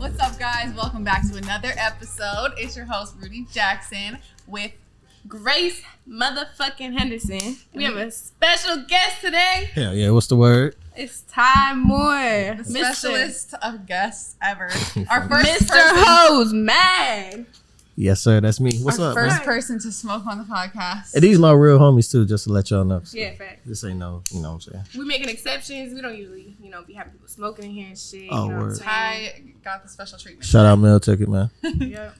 What's up, guys? Welcome back to another episode. It's your host, Rudy Jackson, with Grace motherfucking Henderson. We have a special guest today. Hell yeah, what's the word? It's Ty Moore. the specialist of guests ever. Our first Mr. person, Hoes Mad. Yes, sir, that's me. What's our up, first man? person to smoke on the podcast. And these my real homies too, just to let y'all know. So Yeah, fact. this ain't no, you know what I'm saying? We making exceptions. We don't usually, be having people smoking in here and shit. Oh, you know word. what I'm saying? Ty got the special treatment. Shout out Mail Ticket, man. Yeah.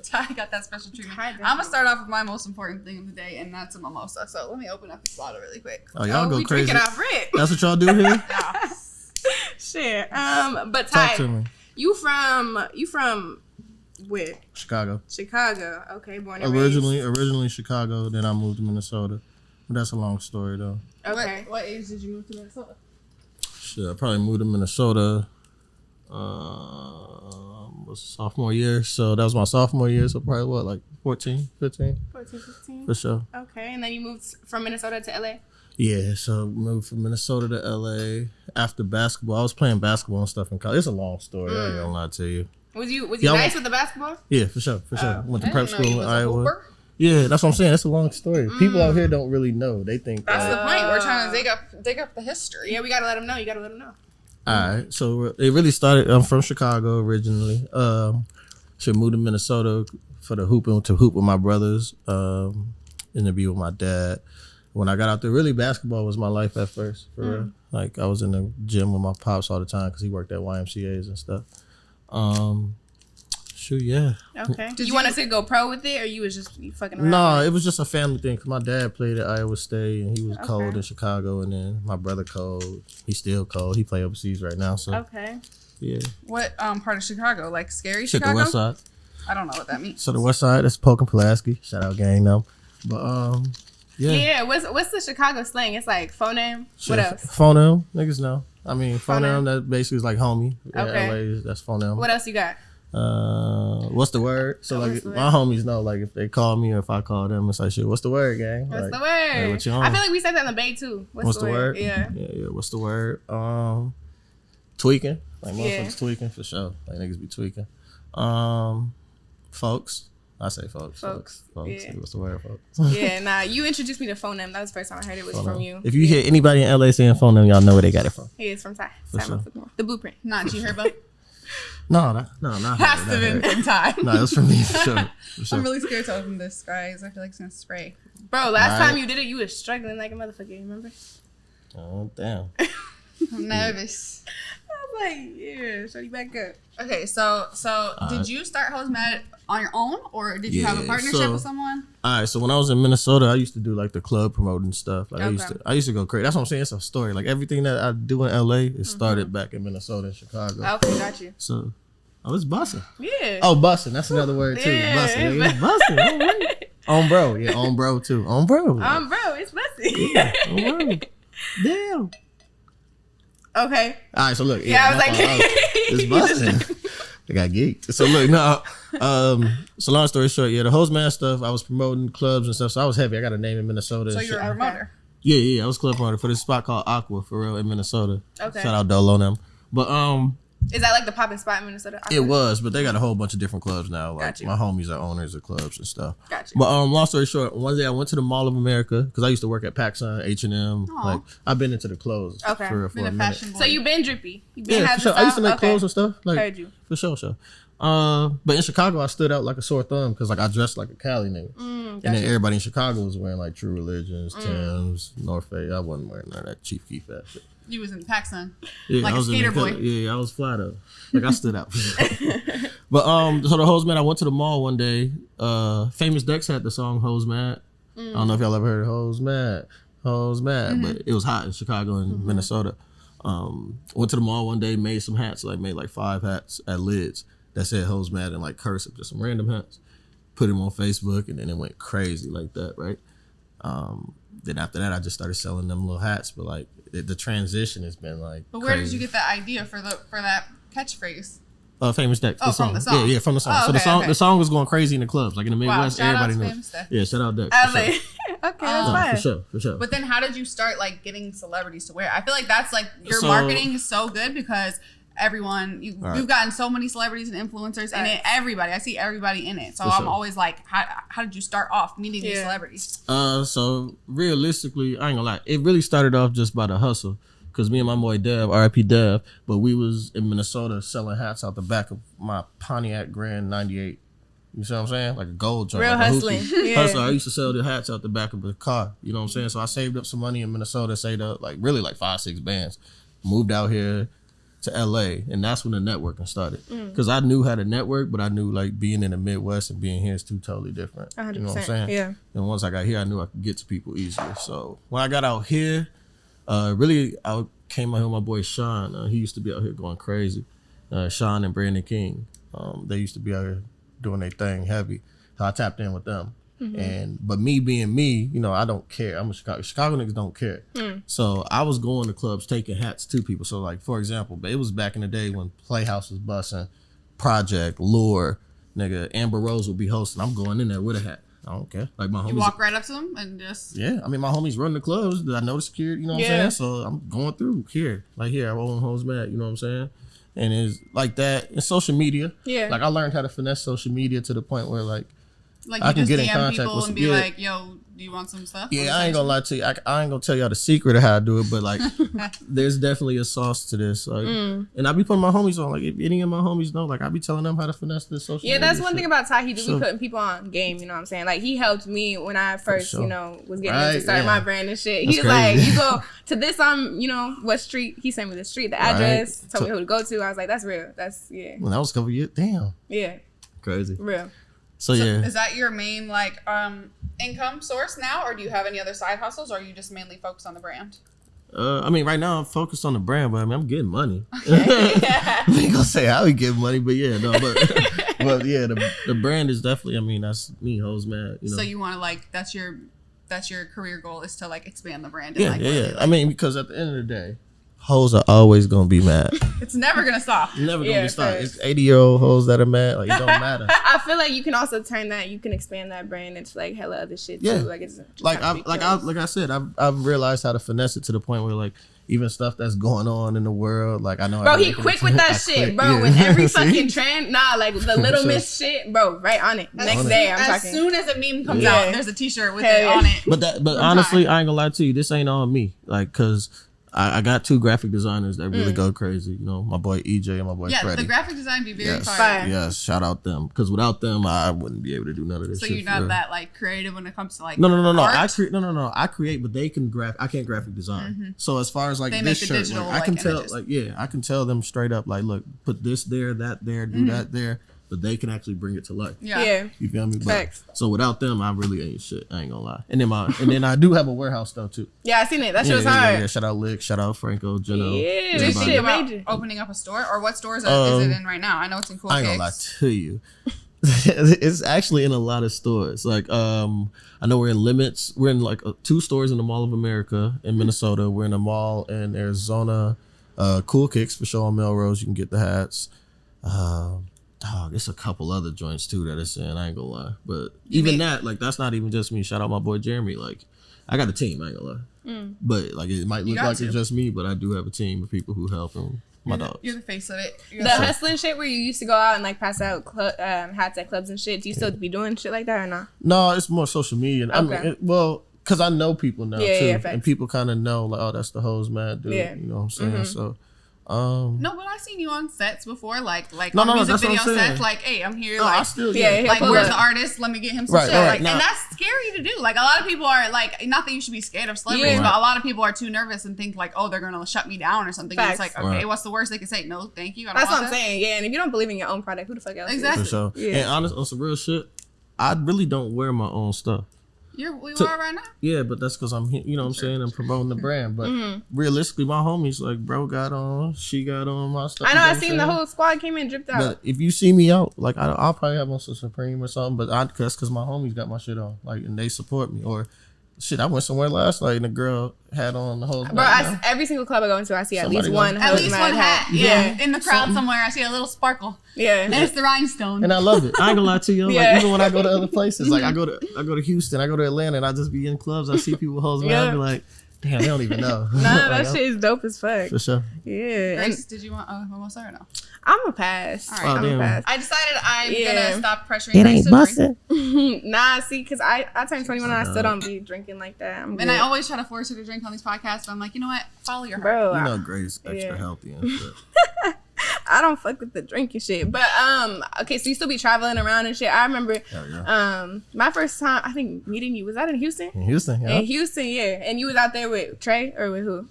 Ty got that special treatment. Hi, I'm gonna start off with my most important thing of the day, and that's a mimosa. So let me open up this bottle really quick. Oh, y'all go we crazy. drinking off rip. That's what y'all do here? Yeah. Shit. But Talk to Ty, me. you from where? Chicago. Chicago. Okay, born and raised. Originally Chicago, then I moved to Minnesota. But that's a long story though. Okay. What age did you move to Minnesota? Shit, I probably moved to Minnesota was sophomore year. So that was my sophomore year, so probably what, like 14, 15? 14, 15. For sure. Okay, and then you moved from Minnesota to LA? Yeah, so moved from Minnesota to LA after basketball. I was playing basketball and stuff in college. It's a long story. I ain't gonna lie to you. Was you Y'all- nice with the basketball? Yeah, for sure. Went to I prep didn't know you school in was a Iowa. hooper. Yeah, that's what I'm saying. It's a long story. People out here don't really know. They think. That's Like, the point. We're trying to dig up the history. Yeah, we gotta let them know. You gotta let them know. all right, so it really started. I'm from Chicago originally. Should move to Minnesota for the hoop with my brothers. And to be with my dad. When I got out there, really basketball was my life at first. For real. Like I was in the gym with my pops all the time because he worked at YMCA's and stuff. Shoot, yeah. Okay. Did you wanted to go pro with it, or you was just fucking around? No, it was just a family thing. Cause my dad played at Iowa State and he was cold in Chicago, and then my brother cold. He's still cold. He play overseas right now. So Okay. yeah. What part of Chicago? Like scary Shit, Chicago? the West Side. I don't know what that means. So the West Side, that's Polk and Pulaski. Shout out gang them. But yeah. Yeah. What's the Chicago slang? It's like phoneme. What else? Phoneme, niggas know. I mean, Phoneme. phoneme, that basically is like homie. Okay. LA, that's phoneme. What else you got? What's the word? So What's like the word? my homies know, like if they call me or if I call them, it's like shit. What's the word, gang? What's Like, the word? hey, what you on? I feel like we said that in the Bay too. What's the word? Yeah. Yeah. What's the word? Tweaking. Like motherfuckers Yeah. tweaking for sure. Like niggas be tweaking. Folks. I say folks. Folks, yeah. What's the word, folks? Yeah. Nah. You introduced me to phoneme. That was the first time I heard it was from you. If you hear anybody in LA saying phoneme, y'all know where they got it from. Yeah, it's from Ty. For sure. The blueprint. Not G Herbo. Not Has to have been from Ty. No, it was from me for sure. For sure. I'm really scared to open this, guys. I feel like it's gonna spray. Bro, last Right. time you did it, you was struggling like a motherfucker. Remember? Oh damn. I'm nervous. I was like, yeah, shut you back up. Okay, so did you start Hose Mad on your own, or did you have a Yeah, partnership so- with someone? All right, so when I was in Minnesota, I used to do like the club promoting stuff. Like Okay. I used to go crazy. That's what I'm saying. It's a story. Like everything that I do in LA, it started back in Minnesota and Chicago. Okay, got you. So, it's busting. Yeah. Oh, busting. That's another word too. Yeah, Busting. it's It's busting. Oh, right. On bro. Yeah, on bro too. On bro. Bro, it's messy. On bro. Damn. Okay. All right, so look. Yeah, I was my like, fault. It's busting. I got geeked. So look, no. So long story short, yeah, the Hose Man stuff. I was promoting clubs and stuff, so I was heavy. I got a name in Minnesota. So and you're shit. a promoter. Yeah, I was club promoter for this spot called Aqua for real in Minnesota. Okay. Shout out Dolo and them. But Is that like the popping spot in Minnesota? it was, but they got a whole bunch of different clubs now. Like Got you. my homies are owners of clubs and stuff. Got you. But long story short, one day I went to the Mall of America because I used to work at PacSun, H&M. Aw. Like I've been into the clothes Okay. for Been a a minute. fashion boy. So you been drippy. You been Yeah, having for sure. I used to style? make clothes and stuff. Like Heard you. for sure. But in Chicago, I stood out like a sore thumb because like I dressed like a Cali nigga, and then everybody in Chicago was wearing like True Religions, Timbs, North Face. I wasn't wearing none of that Chief Keef ass shit. You was in PacSun. Yeah, Like I a was in skater the- boy. Yeah, I was fly though. Like I stood out. But so the Hose Man, I went to the mall one day. Famous Dex had the song Hose Mad. I don't know if y'all ever heard of Hose Mad, but it was hot in Chicago and Minnesota. Went to the mall one day, made some hats, made like 5 hats at Lids that said Hose Mad and like cursive, just some random hats. Put them on Facebook and then it went crazy like that, right? Then after that, I just started selling them little hats, but like the transition has been like. But where did crazy. you get that idea for that catchphrase? Famous Dex. Oh, from the song. Yeah, from the song. Oh, so okay, the song, okay. the song was going crazy in the clubs, like in the Wow, Midwest. shout out Everybody to knows. Famous Dex. Yeah, shout out Dex. I for was sure. like, okay, that's No, fine. for sure. But then how did you start like getting celebrities to wear it? I feel like that's like your So- marketing is so good because everyone. Right. You've gotten so many celebrities and influencers in it. Everybody. I see everybody in it. So For I'm sure. always like, how did you start off meeting these celebrities? So realistically, I ain't gonna lie. It really started off just by the hustle. Cause me and my boy Dev, R.I.P. Dev, but we was in Minnesota selling hats out the back of my Pontiac Grand 98. You see what I'm saying? Like a gold joint. Real like a hustling. hoopty. Yeah. Hustle. I used to sell the hats out the back of the car. You know what I'm saying? So I saved up some money in Minnesota, saved up like 5-6 bands. Moved out here to LA, and that's when the networking started. Cause I knew how to network, but I knew like being in the Midwest and being here is two totally different. 100%. You know what I'm saying? Yeah. And once I got here, I knew I could get to people easier. So when I got out here, really, I came out here with my boy Sean. He used to be out here going crazy. Sean and Brandon King. They used to be out here doing their thing heavy. So I tapped in with them. But me being me, you know, I don't care. I'm a Chicago niggas don't care. So I was going to clubs taking hats to people. So like, for example, it was back in the day when Playhouse was busting, Project, Lure, nigga, Amber Rose would be hosting. I'm going in there with a hat. I don't care. Like my homies. You walk right up to them and just... Yeah, I mean, my homies run the clubs. I know the security, you know what I'm saying? So I'm going through here. Like here, I own Hoes Mad, you know what I'm saying? And it's like that in social media. Yeah. Like I learned how to finesse social media to the point where like Like I you can just get in DM contact people with and be some- like, yo, do you want some stuff? yeah, I ain't gonna lie to you. I ain't gonna tell y'all the secret of how I do it, but like there's definitely a sauce to this. Like, and I be putting my homies on. Like if any of my homies know, like I be telling them how to finesse this social Yeah, media. that's one shit. thing about Ty. He do So- be putting people on game. You know what I'm saying? Like he helped me when I first, sure. you know, was getting Right, into start yeah. my brand and shit. That's He was like, crazy. you go to this you know, what street? He sent me the street, the address, told me who to go to. I was like, that's real. That's When that was a couple years, damn, yeah, crazy. real. So yeah, Is that your main like income source now, or do you have any other side hustles, or are you just mainly focused on the brand? I mean, right now I'm focused on the brand, but I mean, I'm getting money. I ain't gonna say how we get money, but yeah, no, but yeah, the brand is definitely. I mean, that's me, Hoes Mad. You know. So you want to like that's your career goal is to like expand the brand. And, yeah, like, yeah, really, yeah. like, I mean, because at the end of the day, hoes are always gonna be mad. it's never gonna stop. Never gonna Yeah, be stopped. facts. It's 80-year-old hoes that are mad. Like it don't matter. I feel like you can also turn that. You can expand that brand into like hella other shit too. Yeah. Like it's just Like have to be close. I said, I've realized how to finesse it to the point where like even stuff that's going on in the world, like I know. Bro, I he quick with that shit, bro. With every fucking trend, like the Little sure. Miss shit, bro. Right on it. Next on it. day, I'm As talking. soon as a meme comes Yeah. out, there's a T-shirt with Hell it yeah. on it. But honestly, I ain't gonna lie to you. This ain't all me. Like, cause I got 2 graphic designers that really go crazy. You know, my boy EJ and my boy Yeah, Freddie. the graphic design be very Yes. fire. Fire. Yes, shout out them. Because without them, I wouldn't be able to do none of this So shit. you're for not real. that like creative when it comes to like No. art? I create, but they can I can't graphic design. So as far as like They this make the shirt, digital, like, I can like, tell, images. like I can tell them straight up, like, look, put this there, that there, do that there, but they can actually bring it to life. Yeah. You feel me? But, Facts. so without them, I really ain't shit. I ain't gonna lie. And then I do have a warehouse though too. Yeah, I seen it. That shit was hard. Yeah. Shout out Lick, shout out Franco, Geno. Yeah, Do you this everybody. shit about major. opening up a store, or what stores is it in right now? I know it's in Cool I ain't gonna lie Kicks. to you. It's actually in a lot of stores. Like, I know we're in Limits. We're in like 2 stores in the Mall of America in Minnesota. We're in a mall in Arizona. Cool Kicks for sure on Melrose. You can get the hats. Dog, it's a couple other joints too that it's in. I ain't gonna lie, but even that, like, that's not even just me. Shout out my boy Jeremy. Like, I got a team. I ain't gonna lie, but like it might look got like to. it's just me, but I do have a team of people who help and my dogs. You're the face of it. You're The the- hustling shit where you used to go out and like pass out hats at clubs and shit. Do you still be doing shit like that or not? No, it's more social media. I mean, Okay. because I know people now Yeah, too, yeah, facts. and people kind of know like, oh, that's the Hoes Mad dude. Yeah. You know what I'm saying? So, No, but I've seen you on sets before, like No, on no, music that's what I'm video saying. sets. Like, hey, I'm here. no, I like, still Yeah, yeah. yeah. like pull where's up. the artist? Let me get him some Right, shit. right, Like, nah. and that's scary to do. Like a lot of people are like, not that you should be scared of celebrities, Yeah. but a lot of people are too nervous and think like, oh, they're gonna shut me down or something. And it's Facts. like, okay, Right. what's the worst they can say? No, thank you. I don't That's want what I'm that. saying. Yeah, and if you don't believe in your own product, who the fuck else? is? Exactly. For sure. Yeah. And honest, on some real shit, I really don't wear my own stuff. You To- are right now. Yeah, but that's because I'm, you know what I'm saying, I'm promoting the brand. But Mm-hmm. realistically, my homies, like, bro got on, she got on my stuff. I know. you I what I'm seen the saying? whole squad came in, dripped out. But if you see me out, like, I'll probably have on some Supreme or something, but that's because my homies got my shit on, like, and they support me. Or, shit, I went somewhere last night and the girl had on the whole. Bro, every single club I go into, I see at Somebody least got- one. At Hoes least Mad one hat. Yeah, Yeah. In the crowd somewhere, I see a little sparkle. yeah. And it's the rhinestone. And I love it. I ain't gonna lie to you. Yeah. Like, even when I go to other places, like I go to Houston, I go to Atlanta, and I just be in clubs. I see people with Hoes Mad. I be like, Damn, they don't even know. Nah, Like, that shit is dope as fuck. For sure. Yeah. Grace, did you want a mimosa or no? I'm a pass. All right. Oh, I'm a damn. pass. I decided I'm Yeah. gonna stop pressuring Grace to drink. Nah, see, because I turned 21 and I still don't be drinking like that. I'm And good. I always try to force her to drink on these podcasts, but I'm like, you know what? Follow your heart. Bro, You know, Grace extra Yeah. healthy and shit. I don't fuck with the drinking shit. But okay, so you still be traveling around and shit. I remember Hell yeah. my first time I think meeting you, was that in Houston? In Houston, yeah. In Houston, yeah. And you was out there with Trey or with who?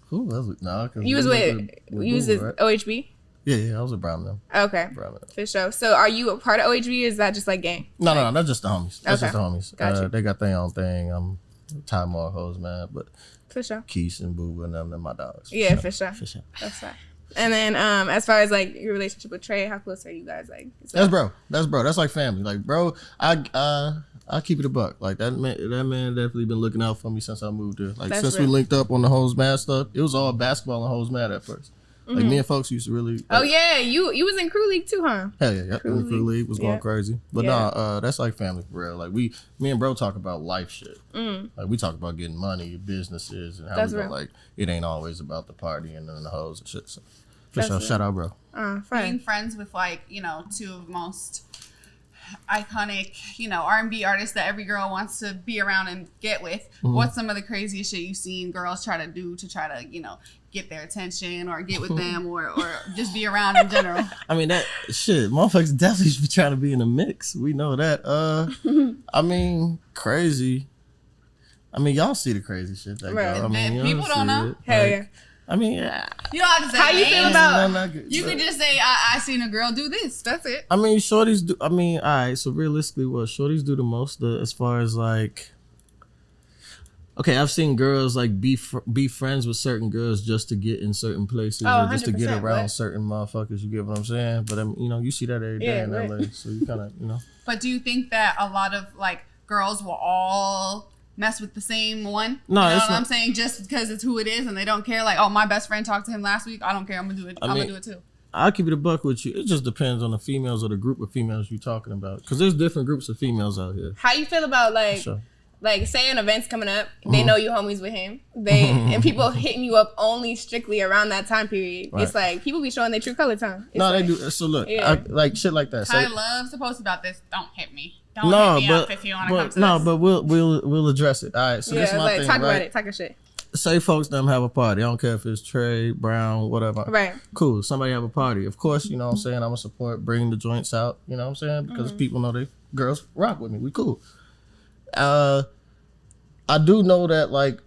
Who was it? No, cause You was with Google, right? OHB? Yeah, I was with Brown them. Okay. Brown them. For sure. So are you a part of OHB or is that just like gang? No, that's just the homies. That's Okay. just the homies. Gotcha. They got their own thing. I'm Ty Moore hoes, man, but For sure. Keith and Boo and them, they're my dogs. Yeah, for sure. For sure. That's right. And then as far as like your relationship with Trey, how close are you guys? Like That's bro. That's like family. Like, bro, I keep it a buck. Like that man definitely been looking out for me since I moved here. Like That's since real. we linked up on the Hoes Mad stuff, it was all basketball and Hoes Mad at first. Like me and folks used to really. Oh yeah, you was in Crew League too, huh? Hell yeah, Crew Crew League was going Yeah. crazy. But Yeah. nah, that's like family for real. Like me and bro talk about life shit. Mm. Like we talk about getting money, businesses, and how That's we go. real. Like it ain't always about the party and then the hoes and shit. So for That's sure, real. shout out, bro. Being Fine. friends with like, you know, two of the most iconic, you know, R&B artists that every girl wants to be around and get with. What's some of the craziest shit you've seen girls try to do to try to, you know, get their attention or get with them or just be around in general? I mean that shit, motherfuckers definitely be trying to be in the mix. We know that. I mean, crazy. I mean, y'all see the crazy shit that Right. go. I mean, y'all People don't see know. it. Hell Like, yeah. I mean, yeah. You don't have to say How you feel names. about- You could just say, I seen a girl do this. That's it. I mean, shorties do. I mean, all right. So realistically, what shorties do the most, as far as like, okay, I've seen girls like be friends with certain girls just to get in certain places Oh, or just to get 100%, around what? certain motherfuckers. You get what I'm saying? But I mean, you know, you see that every day Yeah, in right. LA, so you kind of, you know. But do you think that a lot of like girls will all mess with the same one? No, you know it's what I'm not- saying? Just because it's who it is and they don't care. Like, oh, my best friend talked to him last week. I don't care. I'm gonna do it. I'm mean- gonna do it too. I'll keep it a buck with you. It just depends on the females or the group of females you're talking about, because there's different groups of females out here. How you feel about like So. like say an event's coming up, they know you homies with him. They and people hitting you up only strictly around that time period. Right. It's like people be showing their true color time. It's No, like, they do. So look, Yeah. like shit like that. I Say, love to post about this. Don't hit me. Don't no, hit me but up if you want to come to no, this. but we'll address it. All right. So Yeah, this is my like thing, talk right? about it, talk your shit. Say folks them have a party. I don't care if it's Trey, Brown, whatever. Right. Cool. Somebody have a party. Of course, you know what I'm saying? I'm gonna support bringing the joints out, you know what I'm saying? Because people know they girls rock with me. We cool. I do know that like,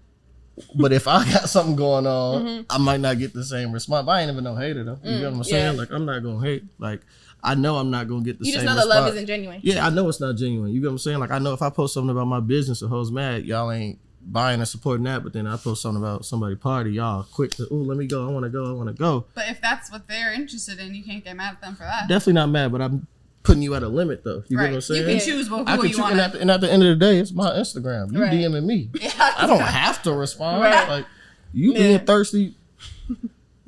but if I got something going on, I might not get the same response. But I ain't even no hater though. You get what I'm saying? yeah. Like I'm not gonna hate. Like I know I'm not gonna get the You same just know the love response. isn't genuine. Yeah, I know it's not genuine. You get what I'm saying? Like I know if I post something about my business or Hoes Mad, y'all ain't buying and supporting that, but then I post something about somebody's party, y'all quick to, ooh, let me go. I wanna go. But if that's what they're interested in, you can't get mad at them for that. Definitely not mad, but I'm putting you at a limit though. You get Right. what I'm saying? You can choose who I can you choose, want and to. at the end of the day, it's my Instagram. You Right. DMing me. Yeah. I don't have to respond. Right. Like you Yeah. being thirsty.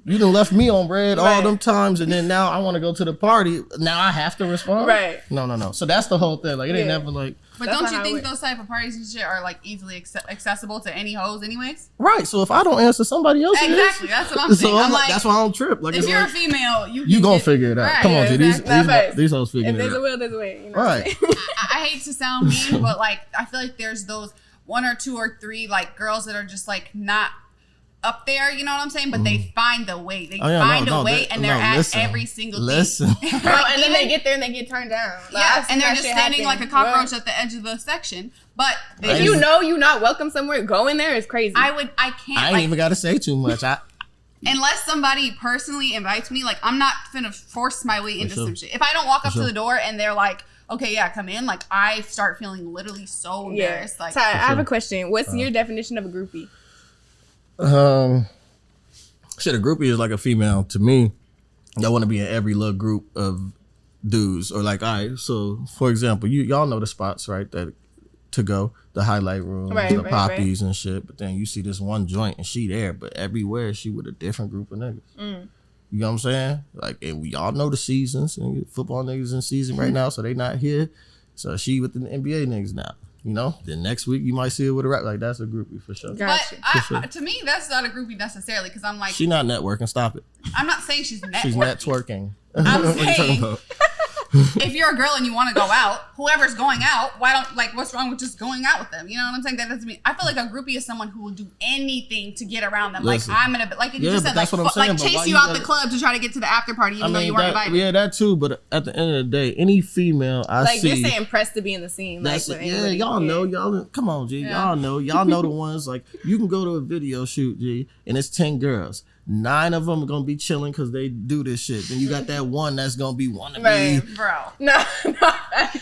You done left me on red all Right. them times, and then now I want to go to the party. Now I have to respond. Right. No. So that's the whole thing. Like it ain't Yeah. never like But That's don't not you how it think works. those type of parties and shit are like easily accessible to any hoes anyways? right. So if I don't answer, somebody else Exactly. is. That's what I'm saying. So I'm like, that's why I don't trip. Like if it's you're like, a female, you you can gonna get- figure it out. Right. Come on, Yeah, dude. exactly. That's right. These hoes If figuring it there's a out. will, there's a way. You know what I'm Right. saying? I hate to sound mean, but like I feel like there's those 1 or 2 or 3 like girls that are just like not up there, you know what I'm saying? But they find a way. They Oh, yeah, find no, a way, and they're at listen. every single Listen. thing. Bro, and then even- they get there and they get turned down. Like, yeah, I've seen and they're that just shit standing happen. like a cockroach Right. at the edge of the section. But Right. If you know you're not welcome somewhere, going there is crazy. I can't. I ain't like, even got to say too much. unless somebody personally invites me, like I'm not gonna force my way into sure. some shit. If I don't walk up sure. to the door and they're like, "Okay, yeah, come in," like I start feeling literally so yeah. embarrassed. Like, Ty, I have sure. a question. What's your definition of a groupie? Shit, a groupie is like a female to me that want to be in every little group of dudes. Or like, all right, so for example, y'all know the spots, right? That to go, the highlight room, Right, the right, poppies and shit. But then you see this one joint and she there, but everywhere she with a different group of niggas. You know what I'm saying? Like, and we all know the seasons. And football niggas in season right now, so they not here. So she with the NBA niggas now. You know, then next week you might see it with a rap. Like, that's a groupie for sure. Gotcha. But to me, that's not a groupie necessarily because I'm like, She not networking. Stop it. I'm not saying she's networking. She's networking. I'm What are you talking saying about? if you're a girl and you want to go out, whoever's going out, why don't like what's wrong with just going out with them? You know what I'm saying? That doesn't mean I feel like a groupie is someone who will do anything to get around them. Listen. Like I'm gonna like you Yeah, just but said, that's like, what I'm saying, like but chase why you you out gotta- the club to try to get to the after party, even though you weren't invited. Yeah, that too. But at the end of the day, any female I Like see, you're saying, pressed to be in the scene. that's like, it. with Yeah, anybody. y'all know, y'all. Come on, G. Yeah. Y'all know the ones. Like, you can go to a video shoot, G, and it's 10 girls. 9 of them are gonna be chilling because they do this shit. Then you got that one that's gonna be wannabe. Right. Bro, No,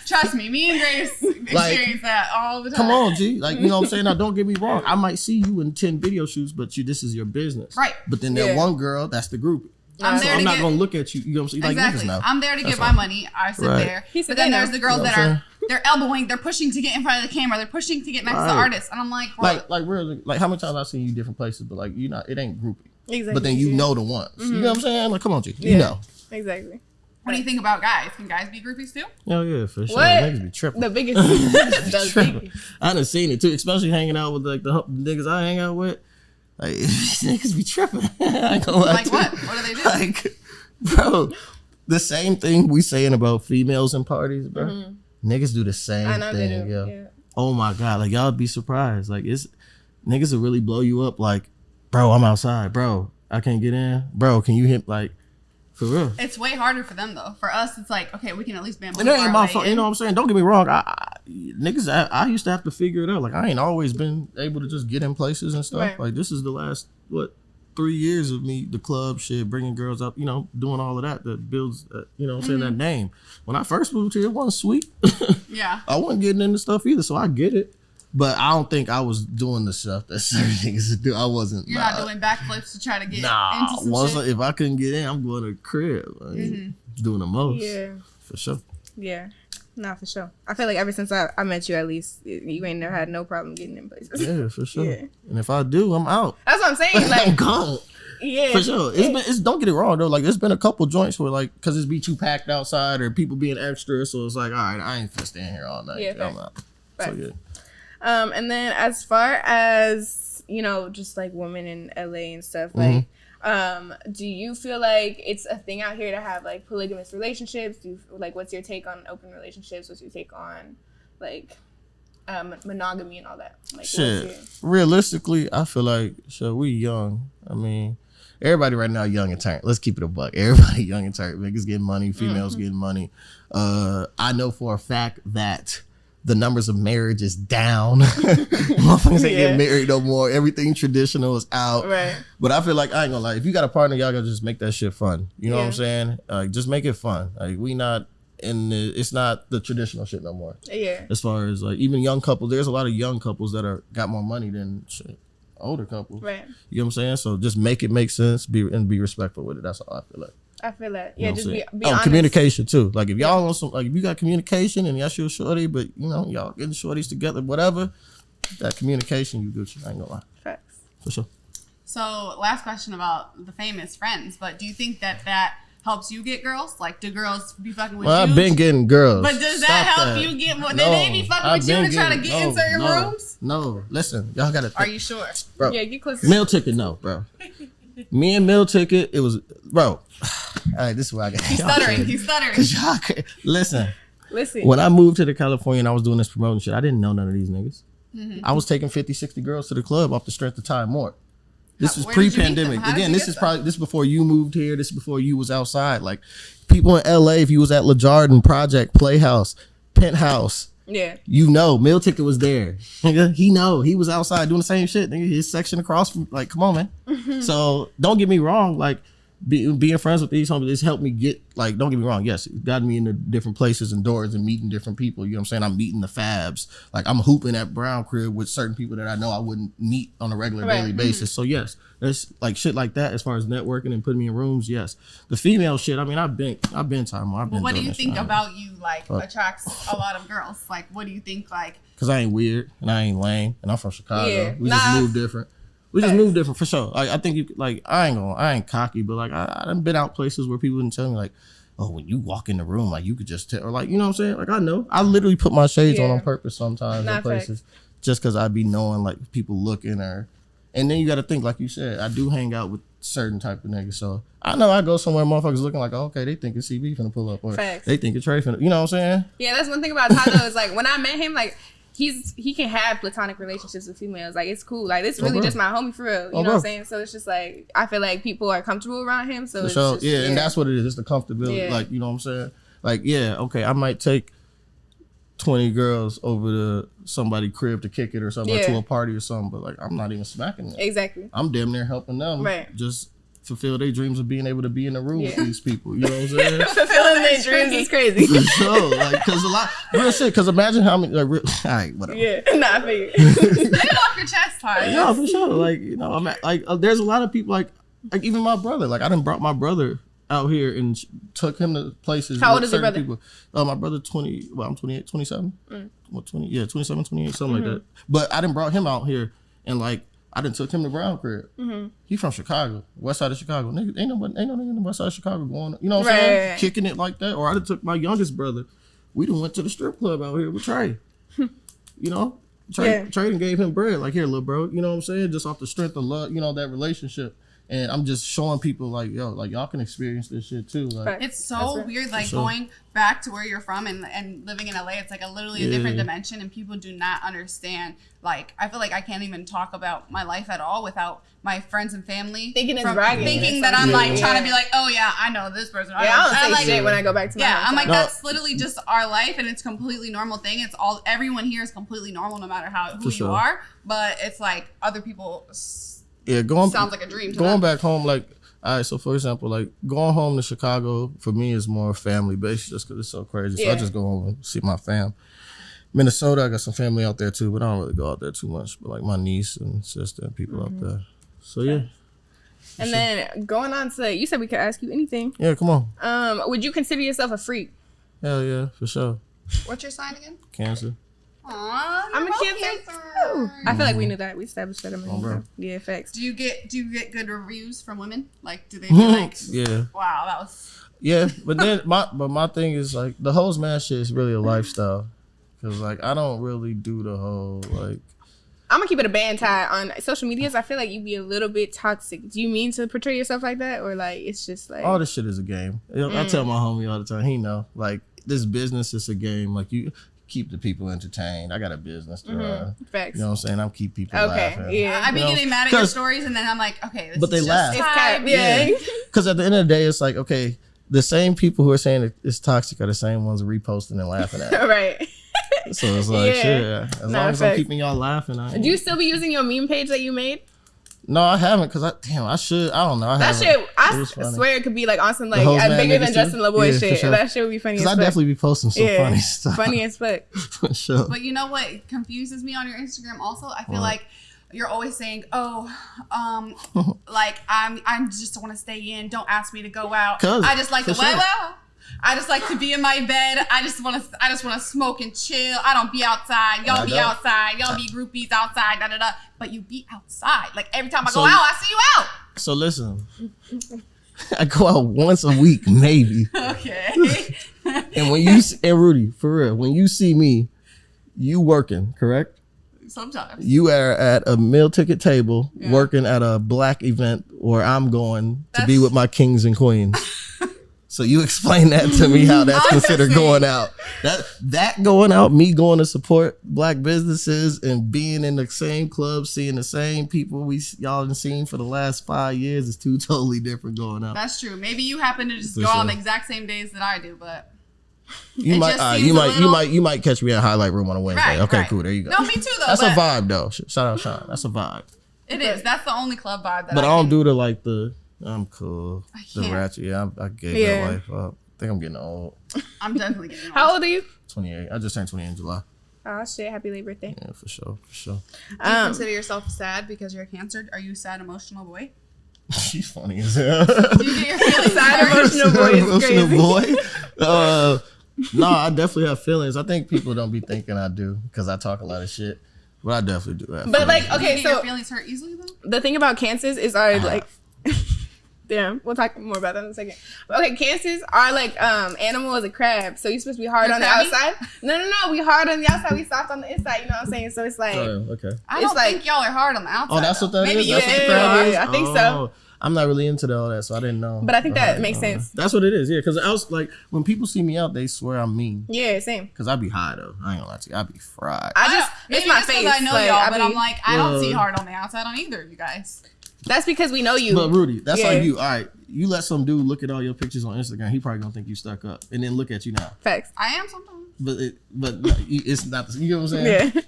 trust me and Grace experience that all the time. Come on, G. Like, you know what I'm saying? Now, don't get me wrong. I might see you in 10 video shoots, but this is your business. Right. But then that Yeah. one girl, that's the group. I'm So there I'm to not get- gonna look at you. You know what I'm saying? Like Exactly. niggas now. I'm there to That's get my all. money. I sit Right. there. He said But then that there's now. the girls You know that what I'm are they're elbowing, they're pushing to get in front of the camera, they're pushing to get next to the Right. artist, and I'm like, bro, Like really, like how many times I've seen you different places, but like you not, it ain't groupie. exactly. But then you Yeah. know the ones. You know what I'm saying? Like, come on, G. You Yeah. know. Exactly. what do you think about guys? Can guys be groupies too? Oh yeah, for sure. What? Niggas be tripping. The biggest. the Tripping. biggest. I done seen it too, especially hanging out with like the niggas I hang out with. Like niggas be tripping. I ain't gonna lie Like to what? you. What do they do? Like, bro, the same thing we saying about females in parties, bro. Niggas do the same I know thing, they do. yo. Yeah. Oh my god, like y'all be surprised. Like it's niggas will really blow you up. Like, bro, I'm outside, bro. I can't get in, bro. Can you hit like for real? It's way harder for them though. For us, it's like, okay, we can at least bamboozle And that ain't our my way fault. in. You know what I'm saying? Don't get me wrong. I used to have to figure it out. Like I ain't always been able to just get in places and stuff. Right. Like this is the last 3 years of me, the club shit, bringing girls up, you know, doing all of that builds, you know what I'm saying, that name. When I first moved here, it wasn't sweet. Yeah. I wasn't getting into stuff either, so I get it. But I don't think I was doing the stuff that certain niggas do. I wasn't. You're not doing backflips to try to get Nah, into some once shit. if I couldn't get in, I'm going to the crib. Like, doing the most. Yeah. For sure. Yeah. Nah, for sure. I feel like ever since I met you, at least you ain't never had no problem getting in places. Yeah, for sure. Yeah. And if I do, I'm out. That's what I'm saying. I'm Like, gone. yeah. For sure. It's don't get it wrong though. Like there's been a couple joints where like because it's be too packed outside or people being extra, so it's like, all right, I ain't finna stand here all night. Yeah, I'm fair. out. Fair. So yeah. And then as far as, you know, just like women in LA and stuff, like, do you feel like it's a thing out here to have like polygamous relationships? Do you, like, what's your take on open relationships? What's your take on like monogamy and all that? Like, Shit. Realistically, I feel like we young. I mean, everybody right now young and turned. Let's keep it a buck. Everybody young and turned. Niggas getting money, females getting money. I know for a fact that the numbers of marriage is down. Motherfuckers ain't getting married no more. Everything traditional is out. Right. But I feel like I ain't gonna lie. If you got a partner, y'all gotta just make that shit fun. You know what I'm Yeah. saying? Like just make it fun. Like we not it's not the traditional shit no more. Yeah. As far as like even young couples, there's a lot of young couples that got more money than shit, older couples. Right. You know what I'm saying? So just make it make sense, be respectful with it. That's all I feel like. I feel that. You Yeah, know just what I'm be saying? honest. Communication too. Like if y'all on some, like if you got communication and that's your shorty, but you know y'all getting shorties together, whatever. That communication, you Gucci. I ain't gonna lie, Facts. for sure. So, last question about the famous friends, but do you think that helps you get girls? Like, do girls be fucking with Well, you? I've been getting girls. But does that Stop help you get more? Did they be fucking I've with you been to try to getting- get in certain rooms? No, listen, y'all gotta. Are you sure? bro? Yeah, get close. Meal ticket, no, bro. Me and meal ticket, it was, bro. All right, this is where I got. He's stuttering. He's stuttering. Cause y'all, listen. Listen. When I moved to California and I was doing this promoting shit, I didn't know none of these niggas. Mm-hmm. I was taking 50, 60 girls to the club off the strength of Time More. This was Where did you meet them? pre-pandemic. How did Again, you this get is them? probably this is before you moved here. This is before you was outside. Like people in LA, if you was at LaJardan Project, Playhouse, Penthouse, Yeah. you know, meal ticket was there. Nigga, he was outside doing the same shit. Nigga, his section across from, like, come on, man. So don't get me wrong, like being friends with these homies, it's helped me get, like, don't get me wrong, yes, it got me into different places and doors and meeting different people. You know what I'm saying? I'm meeting the Fabs. Like I'm hooping at Brown Crib with certain people that I know I wouldn't meet on a regular Right. daily basis. So yes, there's like shit like that as far as networking and putting me in rooms. Yes, the female shit. I mean, I've been time. I've been. What do doing you this think shit. about you, like, attracts a lot of girls? Like, what do you think, like, Cause I ain't weird and I ain't lame and I'm from Chicago. Yeah. We Nah. just move different. We just move different for sure. Like I think you like I ain't cocky, but like I done been out places where people didn't tell me like, oh, when you walk in the room, like you could just tell, or like, you know what I'm saying? Like I know, I literally put my shades on purpose sometimes in places, just because I be knowing like people looking and then you got to think, like you said, I do hang out with certain type of niggas, so I know I go somewhere, motherfuckers looking like, oh, okay, they think it's CB finna pull up, or they think it's Trey finna, you know what I'm saying? Yeah, that's one thing about Ty though, is like when I met him, like he can have platonic relationships with females, like it's cool, like it's really just my homie for real, you know what I'm saying? So it's just like I feel like people are comfortable around him, so it's just, and that's what it is, it's the comfortability, like, you know what I'm saying? Like, yeah, okay, I might take 20 girls over to somebody's crib to kick it or something, or to a party or something, but like I'm not even smacking them. Exactly. I'm damn near helping them just fulfill their dreams of being able to be in the room with these people. You know what I'm saying? Fulfilling their dreams is crazy. For sure. Like, cause a lot, real shit, cause imagine how many, like, all right, whatever. Yeah, nah, I figure. Get off your chest, Ty. Yeah, for sure. Like, you know, there's a lot of people, like even my brother, like I done brought my brother out here and took him to places. How old is your brother? People. My brother 20, well, I'm 28, 27. What, 20, yeah, 27, 28, something like that. But I done brought him out here and like, I done took him to Brown crib. He from Chicago, west side of Chicago. Nigga, ain't no nigga in the west side of Chicago going, you know what I'm saying? Kicking it like that. Or I done took my youngest brother. We done went to the strip club out here with Trey. You know? Trey done gave him bread. Like, here, little bro. You know what I'm saying? Just off the strength of love, you know, that relationship. And I'm just showing people like, yo, like y'all can experience this shit too. Like, it's so weird, like going back to where you're from and living in LA. It's like literally a different dimension, and people do not understand. Like, I feel like I can't even talk about my life at all without my friends and family thinking that I'm like trying to be like, oh yeah, I know this person. I don't say shit when I go back to my house. I'm like, that's literally just our life, and it's a completely normal thing. It's all, everyone here is completely normal, no matter who you are. But it's like other people. Yeah, sounds like a dream to going them. back home, like, all right, so for example, like going home to Chicago for me is more family based just because it's so crazy. So I just go home and see my fam. Minnesota, I got some family out there too, but I don't really go out there too much. But like my niece and sister and people out there. So yeah. And then going on to, you said we could ask you anything. Yeah, come on. Would you consider yourself a freak? Hell yeah, for sure. What's your sign again? Cancer. Aww, I'm a Cancer too. I feel like we knew that. We established that a minute ago. Yeah, facts. Do you get good reviews from women? Like, do they feel like, wow, that was... Yeah, but then my thing is like the whole smash shit is really a lifestyle. Cause like I don't really do the whole like... I'm gonna keep it a band tie on social medias. I feel like you be a little bit toxic. Do you mean to portray yourself like that, or like it's just like all this shit is a game? I tell my homie all the time. He know like this business is a game. Like you keep the people entertained. I got a business to run. Facts. You know what I'm saying? I'm keep people laughing. Yeah. I be getting mad at your stories, and then I'm like, okay, this but they is laugh. just It's cap. Yeah. Because at the end of the day, it's like okay, the same people who are saying it's toxic are the same ones reposting and laughing at it. Right. So it's like shit. As long as I'm keeping y'all laughing. Do you still be using your meme page that you made? No, I haven't because I should. I don't know. I swear it could be like on some like bigger than Justin LaBoy shit. Sure. That shit would be funny as fuck. I definitely be posting some funny stuff. Funny as fuck. For sure. But you know what confuses me on your Instagram also? I feel like you're always saying, "Oh, like I'm just want to stay in. Don't ask me to go out. I just like to I just like to be in my bed. I just want to smoke and chill. I don't be outside. Y'all be outside. Y'all be groupies outside. Da da da. But you be outside. Like every time I go out, I see you out. So listen, I go out once a week, maybe. Okay. And when you and Rudy, for real, when you see me, you working, correct? Sometimes. You are at a meal ticket table working at a black event, or I'm going to be with my kings and queens. So you explain that to me, how that's considered going out. That going out, me going to support black businesses and being in the same club, seeing the same people y'all have seen for the last 5 years is two totally different going out. That's true. Maybe you happen to just go on the exact same days that I do, but you might catch me at Highlight Room on a Wednesday. Cool. There you go. No, me too though. That's a vibe though. Shout out Sean. That's a vibe. It is. That's the only club vibe that. But I don't do the I'm cool. I can't. The ratchet. Yeah, I gave that life up. I think I'm getting old. I'm definitely getting old. How old are you? 28. I just turned 28 in July. Oh shit! Happy late birthday. Yeah, for sure. Do you consider yourself sad because you're a Cancer? Are you a sad, emotional boy? She's funny as hell. Do you get your feelings sad, emotional boy is crazy. No, I definitely have feelings. I think people don't be thinking I do because I talk a lot of shit. But I definitely do have But feelings. like, okay, do you get your feelings hurt easily though? The thing about Cancers is our like. Damn, we'll talk more about that in a second. Okay, cancers are like animal as a crab, so you're supposed to be hard You're on the crabby? outside. No, we hard on the outside, we soft on the inside. You know what I'm saying? So it's like, Oh, okay. I It's don't like- think y'all are hard on the outside. Oh, that's what that Maybe is? you That's what the is. crab is? I think so. Oh, I'm not really into all that, so I didn't know. But I think that Alright, makes alright. sense. That's what it is, yeah. Because I was like, when people see me out, they swear I'm mean. Yeah, same. Because I be high, though. I ain't gonna lie to you. I be fried. I just Maybe it's my just 'cause face. I know like, y'all, I but be- I'm like, I don't see Well- hard on the outside on either of you guys. that's because we know you. But Rudy, that's Yeah. like you. All right, you let some dude look at all your pictures on Instagram. He probably gonna think you stuck up, and then look at you now. Facts. I am sometimes. But it's not. You get what I'm saying? Yeah.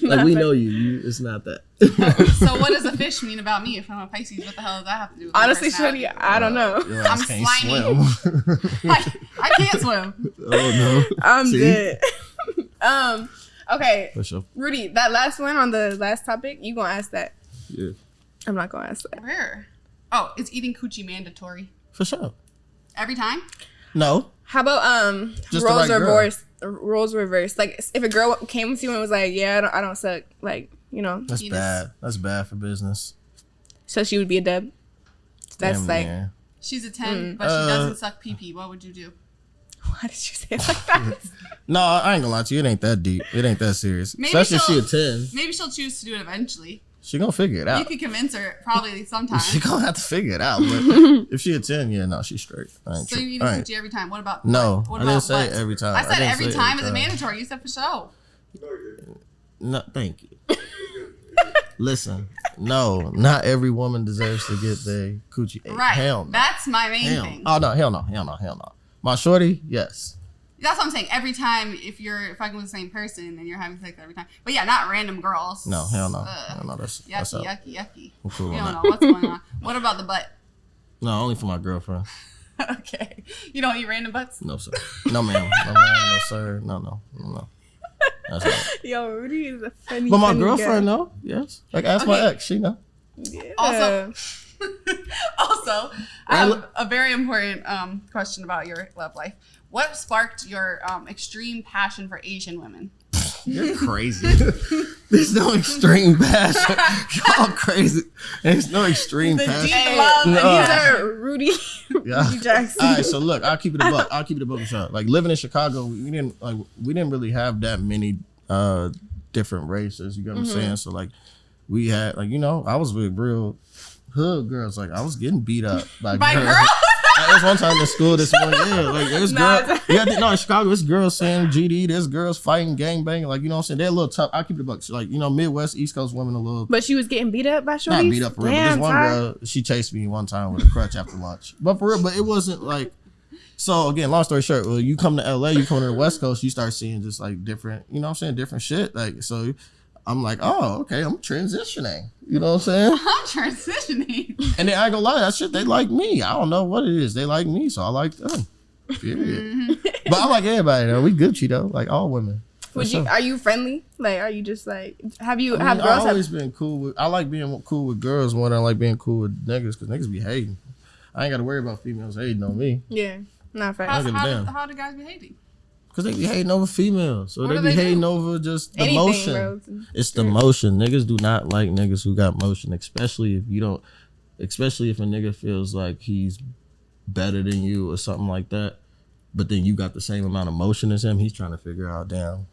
Like we know you. It's not that. So what does a fish mean about me? If I'm a Pisces, what the hell does that have to do with my Honestly, personality? Shorty, I don't know. Your ass I'm can't slimy. swim. I can't swim. Oh no. I'm See? dead. Okay, For sure. Rudy, that last one on the last topic, you gonna ask that? Yeah. I'm not gonna ask that. Where? Oh, is eating coochie mandatory For sure. every time? No. How about Just the roles right girl. reversed? Roles reversed. Like if a girl came to you and was like, "Yeah, I don't suck," like you know, That's Penis. bad. That's bad for business. so she would be a dub. That's Damn, like, man. She's a 10, but she doesn't suck pee-pee. What would you do? why did you say it like that? No, I ain't gonna lie to you. It ain't that deep. It ain't that serious. Maybe Especially if she she'll- a 10. Maybe she'll choose to do it eventually. She gonna figure it You out. could convince her probably sometime. She gonna have to figure it out. But if she a 10, yeah, no, she's straight. I ain't So you tri- eat I ain't- coochie every time. What about No, what I didn't about say butt? every time. I I said didn't every say time every is a time. mandatory. You said for show. No, thank you. Listen, no, not every woman deserves to get their coochie ate. Right. Hell no. That's my main Hell. thing. Oh no, hell no, hell no, hell no. My shorty, yes. That's what I'm saying. Every time, if you're fucking with the same person and you're having sex every time. But yeah, not random girls. No, hell no. Ugh. Hell no, that's Yucky, out. yucky. I'm cool You on don't that. know what's going on. What about the butt? No, only for my girlfriend. Okay. You don't eat random butts? No, sir. No, ma'am. No, ma'am. No, sir. No. That's right. Yo, Rudy is a funny. But my funny girlfriend, guy. no. Yes. Like, ask my Okay. ex. She know. Yeah. Also, I Right, have a very important question about your love life. What sparked your extreme passion for Asian women? You're crazy. There's no extreme passion. Y'all crazy. There's no extreme The passion. deep love No. and these passion. are Rudy. Yeah. Rudy Jackson. All right, so look, I'll keep it a buck. I'll keep it a buck and shot. Like living in Chicago, we didn't really have that many different races. You get what I'm saying? So like, we had like I was with real hood girls. Like I was getting beat up by By girls. girls? There was one time in school. This one, yeah, like there's Nah, girls. Yeah, no, in Chicago, there's girls saying GD. There's girls fighting, gang banging. Like you know what I'm saying? They're a little tough. I'll keep it a buck. Like Midwest, East Coast women a little. But she was getting beat up by Not shorties? beat up for real. But Damn, this one Ty. girl, she chased me one time with a crutch after lunch. But for real, but it wasn't like. So again, long story short, well, you come to LA, you come to the West Coast, you start seeing just like different, you know what I'm saying, different shit. Like so, I'm like, oh, okay, I'm transitioning. You know what I'm saying? I'm transitioning. And then I ain't gonna lie, that shit, they like me. I don't know what it is. They like me, so I like them. Period. But I like everybody though. We Gucci though, like all women. For Would you? sure. Are you friendly? Like, are you just like? Have you? I mean, have I've girls? always been cool with. I like being cool with girls more than I like being cool with niggas, because niggas be hating. I ain't got to worry about females hating on me, Yeah, not How, facts. give a damn. how do guys be hating? because they be hating over females, or What they do be they hating do? over just the Anything, motion. bro. It's the motion. Niggas do not like niggas who got motion, especially if you don't. Especially if a nigga feels like he's better than you or something like that, but then you got the same amount of motion as him. He's trying to figure out, damn,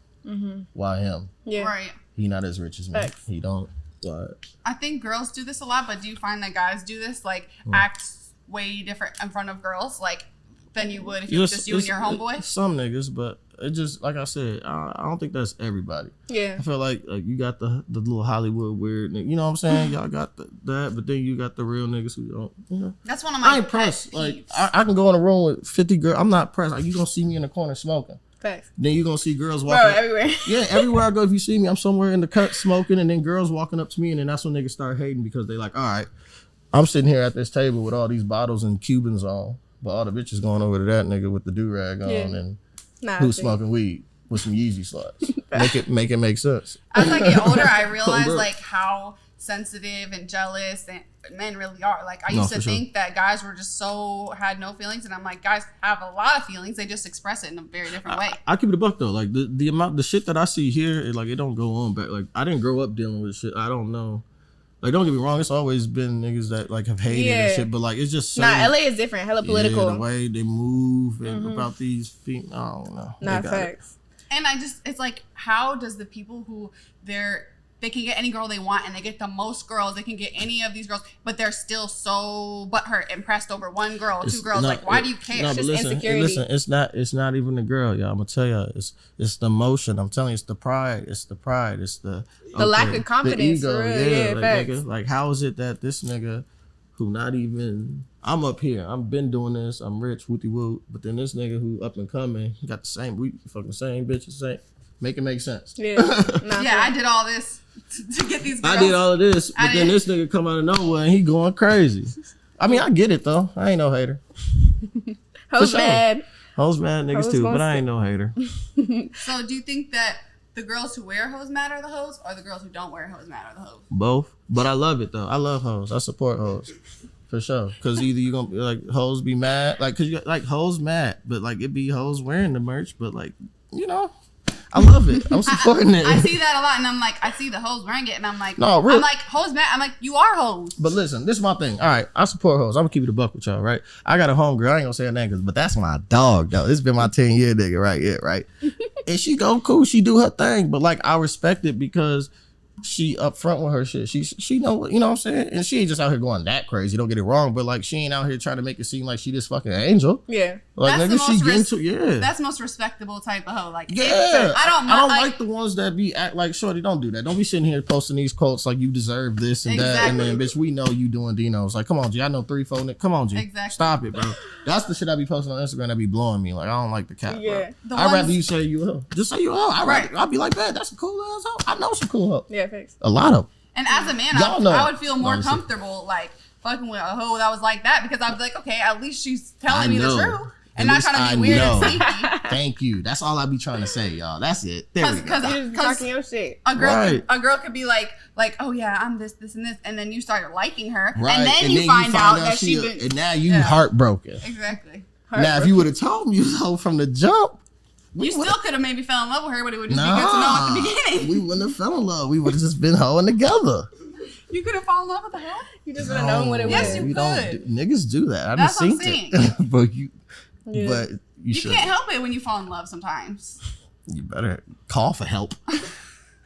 why him? Yeah. Mm. Right. He not as rich as me. Facts. He don't. Why? I think girls do this a lot, but do you find that guys do this? Like, Hmm. act way different in front of girls, like, than you would if it was just you and your homeboy? Some niggas, but it just like I said, I don't think that's everybody. Yeah. I feel like you got the little Hollywood weird, you know what I'm saying? Y'all got that, but then you got the real niggas who don't. You know, That's one of my I ain't pet pressed. Like peeves. I can go in a room with 50 girls. I'm not pressed. Like you gonna see me in the corner smoking. Facts. Then you gonna see girls Bro, walking. everywhere. Yeah, everywhere I go, if you see me, I'm somewhere in the cut smoking, and then girls walking up to me, and then that's when niggas start hating because they like, all right, I'm sitting here at this table with all these bottles and Cubans on, but all the bitches going over to that nigga with the do-rag on, Yeah. and Nah. who's see. smoking weed with some Yeezy sluts. make it make sense. As I get older, I realize bro. like how sensitive and jealous and men really are. Like I No, used to for sure. think that guys were just had no feelings, and I'm like, guys have a lot of feelings. They just express it in a very different way. I keep it a buck though. Like the shit that I see here, it don't go on back. Like I didn't grow up dealing with shit. I don't know. Like, don't get me wrong, it's always been niggas that like have hated and shit, but like it's just Nah, LA is different, hella political. Yeah, the way they move and about these feet, I don't know. Nah, facts. And it's like, how does the people who they can get any girl they want and they get the most girls, they can get any of these girls, but they're still so butthurt, impressed over one girl, two girls. Like, why do you care? No, It's but just listen, insecurity. it's not even the girl, y'all. I'm gonna tell y'all, it's the emotion. I'm telling you, it's the pride. It's the lack of confidence. the ego. For real. Yeah, like, facts. nigga, like how is it that this nigga who not even I'm up here, I've been doing this, I'm rich, wooty woo, but then this nigga who up and coming, he got the same, we fucking same bitches, same. Make it make sense. Yeah, Yeah, I did all this to get these girls. I did all of this, but then this nigga come out of nowhere and he going crazy. I mean, I get it though. I ain't no hater. Hoes mad. Hoes mad niggas too, but I ain't no hater. So do you think that the girls who wear hose mad are the hoes, or the girls who don't wear hose mad are the hoes? Both. But I love it though. I love hoes. I support hoes. For sure. Cause either you gonna be like hoes be mad, like cause you like hoes mad, but like it be hoes wearing the merch, but like, you know, I love it. I'm supporting it. I see that a lot, and I'm like, I see the hoes wearing it, and I'm like, No, really. I'm like, hoes mad. I'm like, you are hoes. But listen, this is my thing. All right, I support hoes. I'm gonna keep it a buck with y'all, right? I got a homegirl. I ain't gonna say her name, but that's my dog, though. This been my 10-year nigga, right? Yeah, right. And she go cool. She do her thing, but like I respect it because she upfront with her shit. She know, you know what I'm saying? And she ain't just out here going that crazy. Don't get it wrong, but like she ain't out here trying to make it seem like she this fucking angel. Yeah. Like That's nigga, the she most get into yeah. That's the most respectable type of hoe. Like, Yeah, I don't like the ones that be act like shorty. Don't do that. Don't be sitting here posting these quotes like you deserve this and that, and then bitch, we know you doing Dino's. Like, come on, G, I know 3-4. Come on, G, Exactly. Stop it, bro. That's the shit I be posting on Instagram that be blowing me. Like, I don't like the cat, Yeah. bro. I'd rather you say you a hoe. Just say you a hoe. I'd be like, man, that's a cool ass hoe. I know she cool hoe. Yeah, thanks. A lot of. And as a man, Y'all know. I would feel more No, comfortable like fucking with a hoe that was like that, because I'd be like, okay, at least she's telling me the know. truth and At not least trying to I be weird know. and sneaky. Thank you. That's all I be trying to say, y'all. That's it. There we go. You just talking your shit. A girl, Right. a girl could be like, oh yeah, I'm this, and this, and then you start liking her, Right. and then you find out that she been and now you heartbroken. exactly. Now, if you would have told me so from the jump, You still could have maybe fell in love with her, but it would just be good to know at the beginning. we wouldn't have fell in love. We would have just been hoeing together. You could have fallen in love with the hoe. You just would have known what it Yes, was. you we could. Niggas do that. I That's done what I'm seen it. but you You should. can't help it when you fall in love sometimes. You better call for help.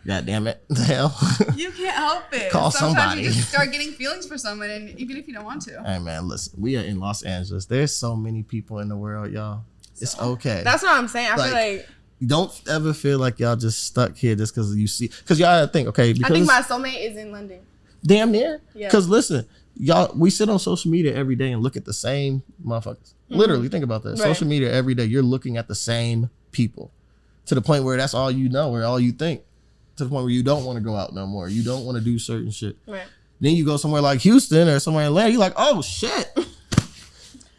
God damn it. The hell. You can't help it. Call Sometimes somebody. you just start getting feelings for someone, and even if you don't want to. Hey man, listen. We are in Los Angeles. There's so many people in the world, y'all. It's okay. That's what I'm saying. I feel like Don't ever feel like y'all just stuck here just because you see. Because y'all gotta think, okay, because I think my soulmate is in London. damn near. Yeah. Because listen, y'all, we sit on social media every day and look at the same motherfuckers. Literally, think about that. Right. Social media every day, you're looking at the same people to the point where that's all you know or all you think. To the point where you don't want to go out no more. You don't want to do certain shit. Right. Then you go somewhere like Houston or somewhere in Atlanta, you're like, oh shit.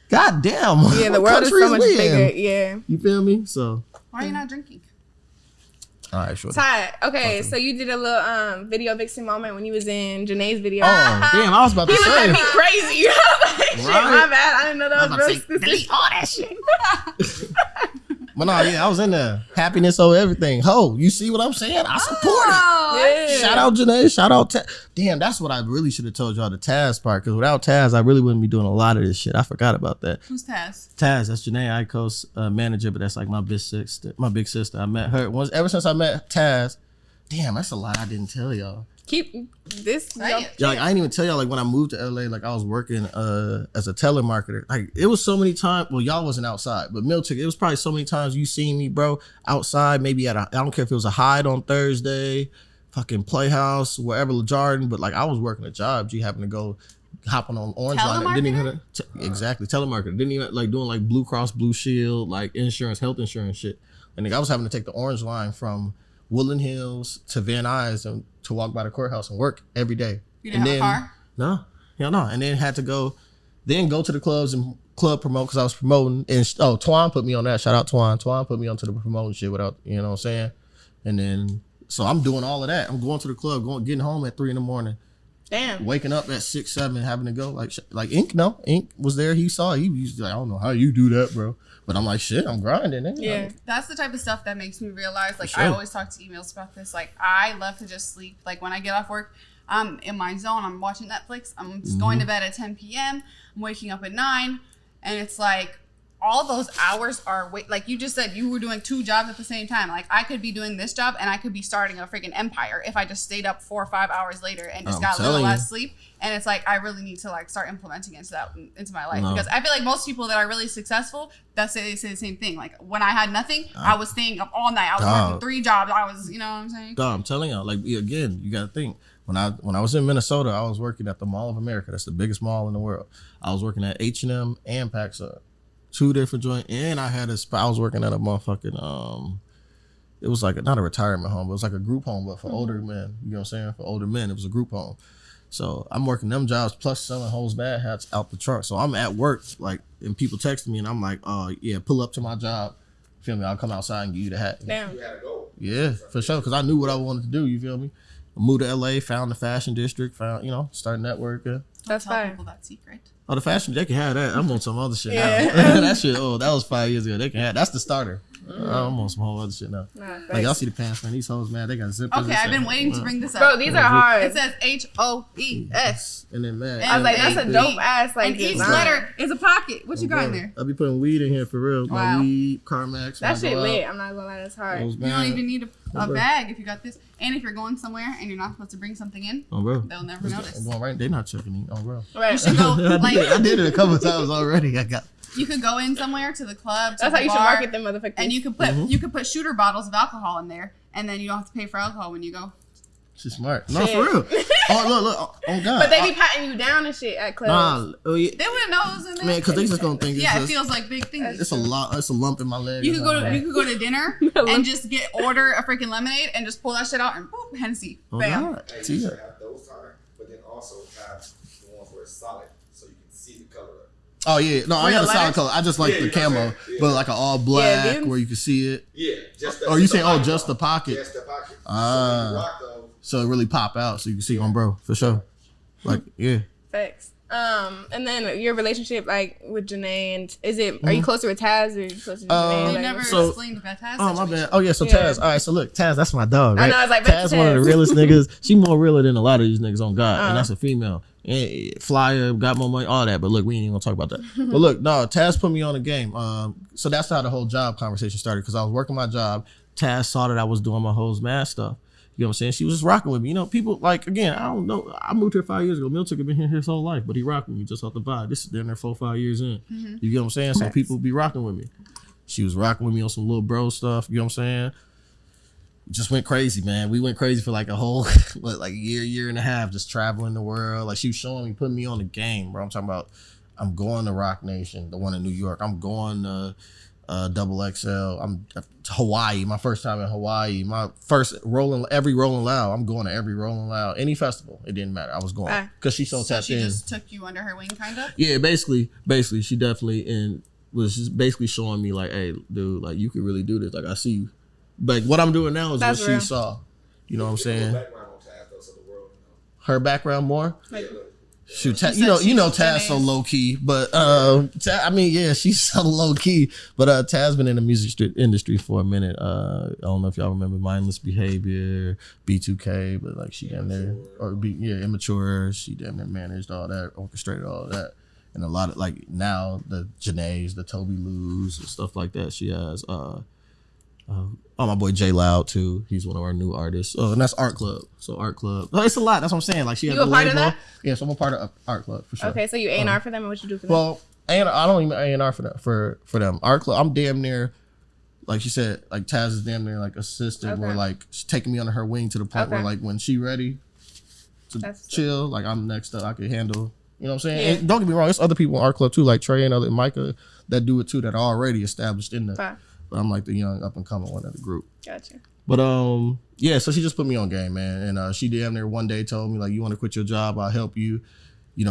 God damn. Yeah, the What world is country so much we in? bigger. Yeah. You feel me? So, Why are you not drinking? all right, sure. Ty, okay, so you did a little video vixen moment when you was in Janae's video. Oh, damn, I was about to He looked at say. me crazy. I'm like, shit, Right. my bad. I didn't know that I was was real about to say, specific. delete all that shit. But no, yeah, I was in there. Happiness over everything. Ho, you see what I'm saying? I support it. Oh, Yeah. Shout out Janae. Shout out Taz. Damn, that's what I really should have told y'all, the Taz part. Because without Taz, I really wouldn't be doing a lot of this shit. I forgot about that. who's Taz? Taz, that's Janae Aiko's manager, but that's like my big sister. My big sister. I met her once. Ever since I met Taz. Damn, that's a lot I didn't tell y'all. Keep this. Say it. Yeah, like I didn't even tell y'all. Like when I moved to LA, like I was working as a telemarketer. Like it was so many times. Well, y'all wasn't outside, but Milton, it was probably so many times you seen me, bro, outside. Maybe at I don't care if it was a Hyde on Thursday, fucking Playhouse, wherever, Jordan. But like I was working a job. G happened to go hopping on Orange Line. Didn't even exactly telemarketer. Didn't even like doing like Blue Cross Blue Shield, like insurance, health insurance shit. And like I was having to take the Orange Line from Woodland Hills to Van Nuys and to walk by the courthouse and work every day. You didn't have a car? No, hell no. And then had to go to the clubs and club promote because I was promoting. And Twan put me on that. Shout out Twan. Twan put me onto the promoting shit without, you know what I'm saying? And then, so I'm doing all of that. I'm going to the club, getting home at 3 a.m, Damn. waking up at 6, 7, having to go. Like Ink, no. Ink was there. He saw it. He was like, I don't know how you do that, bro. But I'm like, shit, I'm grinding. Yeah. That's the type of stuff that makes me realize, like, For sure. I always talk to emails about this. Like, I love to just sleep. Like, when I get off work, I'm in my zone. I'm watching Netflix. I'm just going to bed at 10 p.m. I'm waking up at 9, and it's like all those hours are like you just said, you were doing 2 jobs at the same time. Like I could be doing this job and I could be starting a freaking empire if I just stayed up 4 or 5 hours later and just got a little less sleep. And it's like I really need to like start implementing into my life because I feel like most people that are really successful, they say the same thing. Like when I had nothing, I was staying up all night. I was working 3 jobs. I was, you know what I'm saying? I'm telling you, like again, you got to think. When I was in Minnesota, I was working at the Mall of America. That's the biggest mall in the world. I was working at H&M and PacSun. 2 different joints, and I had I was working at a motherfucking it was like not a retirement home, but it was like a group home, but for older men. You know what I'm saying? For older men, it was a group home. So I'm working them jobs plus selling Hoes Mad hats out the truck. So I'm at work, like, and people texting me, and I'm like, oh yeah, pull up to my job. Feel me? I'll come outside and give you the hat. Damn. You had to go. Yeah, for sure, because I knew what I wanted to do. You feel me? I moved to LA, found the fashion district, started networking. That's Tell fine. people that secret. Oh, the fashion, they can have that. I'm on some other shit Yeah. now. That shit, that was 5 years ago. They can have that's the starter. I'm on some whole other shit now. Nah, Like, y'all see the pants, man. These hoes, man, they got zippers. Okay, I've been waiting to bring this up. Bro, these are hard. It says HOES. And then, man. I was like, that's a dope ass like And each design. letter is a pocket. What you got in there? I'll be putting weed in here for real. Wow. My weed, Carmex. That my shit Glock, lit. I'm not gonna lie, that's hard. Hoes You don't Mad. even need a bro. bag if you got this. And if you're going somewhere and you're not supposed to bring something in, Oh, bro. they'll never notice. I'm going right. They not checking me. Oh, bro. Right. You should go, I like, did it a couple times already. you could go in somewhere to the club, to That's the how you should bar, market them motherfuckers. and you could put shooter bottles of alcohol in there, and then you don't have to pay for alcohol when you go. She's smart. No, Shit. for real. Oh, look. Oh, God. But they be patting you down and shit at clubs. Nah. Oh, yeah. They wouldn't know it was in there. Man, because they just gonna think it's yeah, it just, feels like big things. it's a lot. It's a lump in my leg. You could go to dinner and just order a freaking lemonade and just pull that shit out and boop, Hennessy. Oh, Bam. God. Hey, See you ya. should have those times, but then also have the ones where it's solid, so you can see the color of it. Oh yeah, no, I Real got a solid letters? color. I just like Yeah, the you know what camo, I'm saying? Yeah. but like an all black Yeah, dude. where you can see it. Yeah, just Or you saying, pocket. just the pocket? Just the pocket. Ah. So when you rock those, So it really pop out, so you can see on bro for sure. Like yeah, Facts. And then your relationship like with Janae and are you closer with Taz or are you closer to Janae? They Like, never So- explained the Taz oh my situation. bad. Oh yeah, so Yeah. Taz. All right, so look, Taz, that's my dog. I Right? know, I was like, bet Taz, you one of the Taz. realest niggas. She more realer than a lot of these niggas on God, Uh-huh. and that's a female. Flyer, got more money, all that. But look, we ain't even gonna talk about that. But look, no, Taz put me on the game. So that's how the whole job conversation started because I was working my job. Taz saw that I was doing my Hoes Mad stuff. You know what I'm saying? She was just rocking with me. You know, people like, again, I don't know. I moved here 5 years ago. Milton had been here his whole life, but he rocked with me just off the vibe. This is down there 4-5 years in. You get what I'm saying? So people be rocking with me. She was rocking with me on some little bro stuff. You know what I'm saying? Just went crazy, man. We went crazy for like a whole, like year and a half, just traveling the world. Like she was showing me, putting me on the game, bro. I'm talking about, I'm going to Rock Nation, the one in New York. I'm going to Double XL. I'm Hawaii. My first time in Hawaii. My first every Rolling Loud. I'm going to every Rolling Loud. Any festival, it didn't matter. I was going because she so So tapped she in. just took you under her wing, kind of. Yeah, basically, she definitely was just basically showing me like, hey, dude, like you could really do this. Like I see you. Like what I'm doing now is That's what real. she saw. You know what I'm give a little saying? background on Taz, though, so the world Her background more. knows. Yeah, look. Shoot, She Taz, said you know she's Taz so Janae's- low key, but I mean, yeah, she's so low key. But Taz been in the music industry for a minute. I don't know if y'all remember Mindless Behavior, B2K, but like she damn there Immature. She damn near managed all that, orchestrated all that, and a lot of like now the Janae's, the Toby Lou's, and stuff like that. She has my boy J Loud too. He's one of our new artists. Oh, and that's Art Club. So Art Club. Oh, it's a lot. That's what I'm saying. Like she has You a the part of label. that? Yeah, so I'm a part of Art Club for sure. Okay, so you A&R for them and what you do for them? Well, I don't even A&R for that for them. Art Club. I'm damn near, like she said, like Taz is damn near like assistant, Okay. where like she's taking me under her wing to the point where Okay. like when she ready to That's- chill, like I'm next up. I can handle. You know what I'm saying? Yeah. And don't get me wrong, there's other people in Art Club too, like Trey and other Micah that do it too, that are already established in the. Fine. But I'm like the young up and coming one of the group. Gotcha. But yeah, so she just put me on game, man. And she damn near one day told me like, you want to quit your job, I'll help you,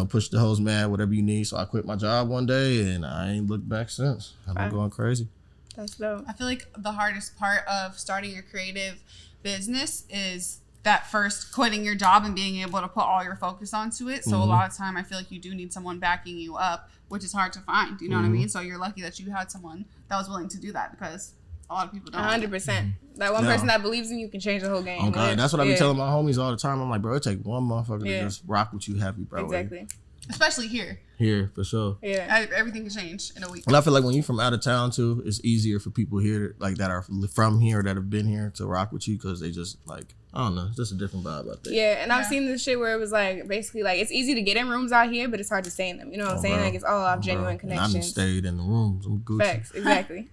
push the Hoes Mad, whatever you need. So I quit my job one day and I ain't looked back since. I've been Wow. going crazy. That's dope. I feel like the hardest part of starting a creative business is that first quitting your job and being able to put all your focus onto it. So a lot of time I feel like you do need someone backing you up, which is hard to find. You know what I mean? So you're lucky that you had someone that was willing to do that because a lot of people don't. 100%. That one No. person that believes in you can change the whole game. Oh God, that's what I be Yeah. telling my homies all the time. I'm like, bro, it take one motherfucker Yeah. to just rock with you heavy, bro. Exactly. Especially here. Here for sure. Yeah. Everything can change in a week. And I feel like when you from out of town too, it's easier for people here like that are from here that have been here to rock with you because they just like, I don't know, it's just a different vibe out there. Yeah, and I've Yeah. seen this shit where it was like basically like it's easy to get in rooms out here, but it's hard to stay in them. You know what I'm saying? bro. Like it's all off genuine Bro, and I done connections. stayed in the rooms. I'm Gucci. Facts, exactly.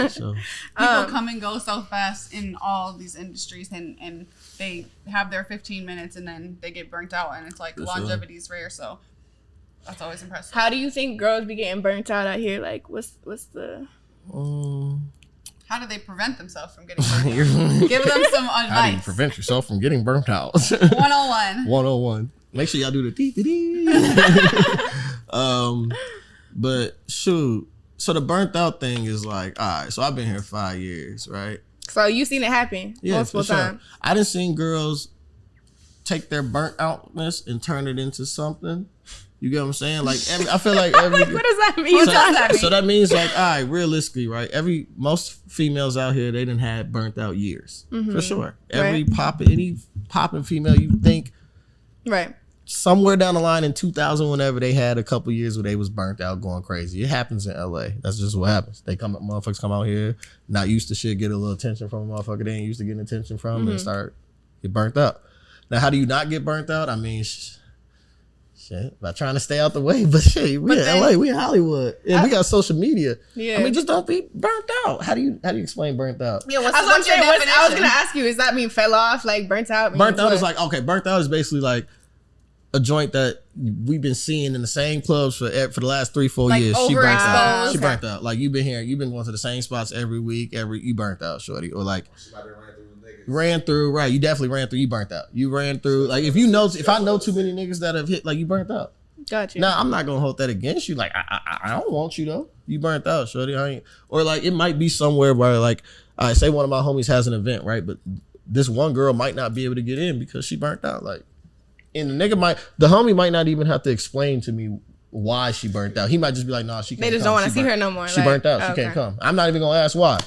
So, People come and go so fast in all these industries, and they have their 15 minutes and then they get burnt out, and it's like For sure. longevity is rare, so that's always impressive. How do you think girls be getting burnt out out here? Like, what's the? How do they prevent themselves from getting burnt out? how Give them some do you advice. prevent yourself from getting burnt out? 101. 101. Make sure y'all do the dee dee dee. But shoot, so the burnt out thing is like, all right. So I've been here 5 years, right? So you seen it happen multiple for sure. times. I done seen girls take their burnt outness and turn it into something. You get what I'm saying? Like I feel like every. Like, what does that mean? What does that mean? So that means like, all right, realistically, right? Most females out here, they done had burnt out years for sure. Any popping female you think Right. somewhere down the line in 2000, whenever they had a couple years where they was burnt out, going crazy. It happens in LA. That's just what happens. Motherfuckers come out here, not used to shit, get a little attention from a motherfucker they ain't used to getting attention from, and start get burnt out. Now, how do you not get burnt out? I mean, shit, by trying to stay out the way. But shit, we in LA, we in Hollywood, and we got social media. Yeah. I mean, just don't be burnt out. How do you explain burnt out? Yeah, what's, I was, what's your definition? I was gonna ask you, does that mean fell off? Like burnt out? Burnt means out what? is like, okay, burnt out is basically like a joint that we've been seeing in the same clubs for the last 3-4 Like years. She burnt out. overexposed. She burnt out. Like you've been going to the same spots every week. You burnt out, shorty. Or like She might be running through the niggas. ran through. Right, you definitely ran through. You burnt out. You ran through. Like if I know too many niggas that have hit, like you burnt out. Gotcha. Now I'm not gonna hold that against you. Like I don't want you though. You burnt out, shorty. I ain't. Or like it might be somewhere where like I say one of my homies has an event, right? But this one girl might not be able to get in because she burnt out. Like, and the homie might not even have to explain to me why she burnt out. He might just be like, nah, she can't They just come. don't want to She see burnt- her no more. She like, burnt out. She okay. can't come. I'm not even gonna ask why.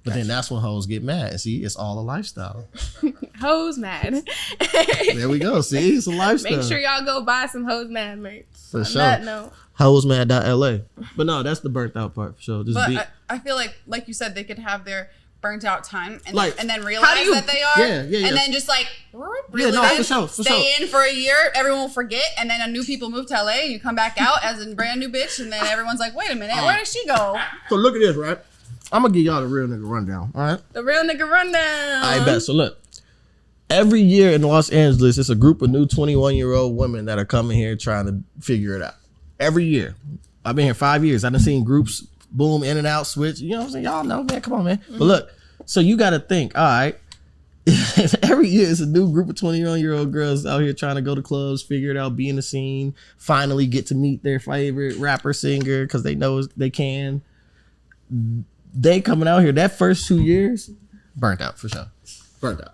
But then that's when hoes get mad. And see, it's all a lifestyle. Hoes mad. There we go. See, it's a lifestyle. Make sure y'all go buy some Hoes Mad merch. For On sure. that note. Hosmad.la. But no, that's the burnt out part for sure. Just But I feel like you said, they could have their burnt out time and, Like, and then how realize do you- that they are. Yeah. And then just like Yeah, no, in, for sure, for stay sure. in for a year, everyone will forget, and then a new people move to LA and you come back out as a brand new bitch, and then everyone's like, wait a minute, where did she go? So look at this, right? I'm gonna give y'all the real nigga rundown. All right. The real nigga rundown. I bet. So look, every year in Los Angeles, it's a group of new 21-year-old women that are coming here trying to figure it out. Every year. I've been here 5 years. I've seen groups boom, in and out, switch. You know what I'm saying? Y'all know, man. Come on, man. But look, so you got to think, all right, every year it's a new group of 21-year-old girls out here trying to go to clubs, figure it out, be in the scene, finally get to meet their favorite rapper, singer, because they know they can. They coming out here, that first 2 years, burnt out for sure. Burnt out.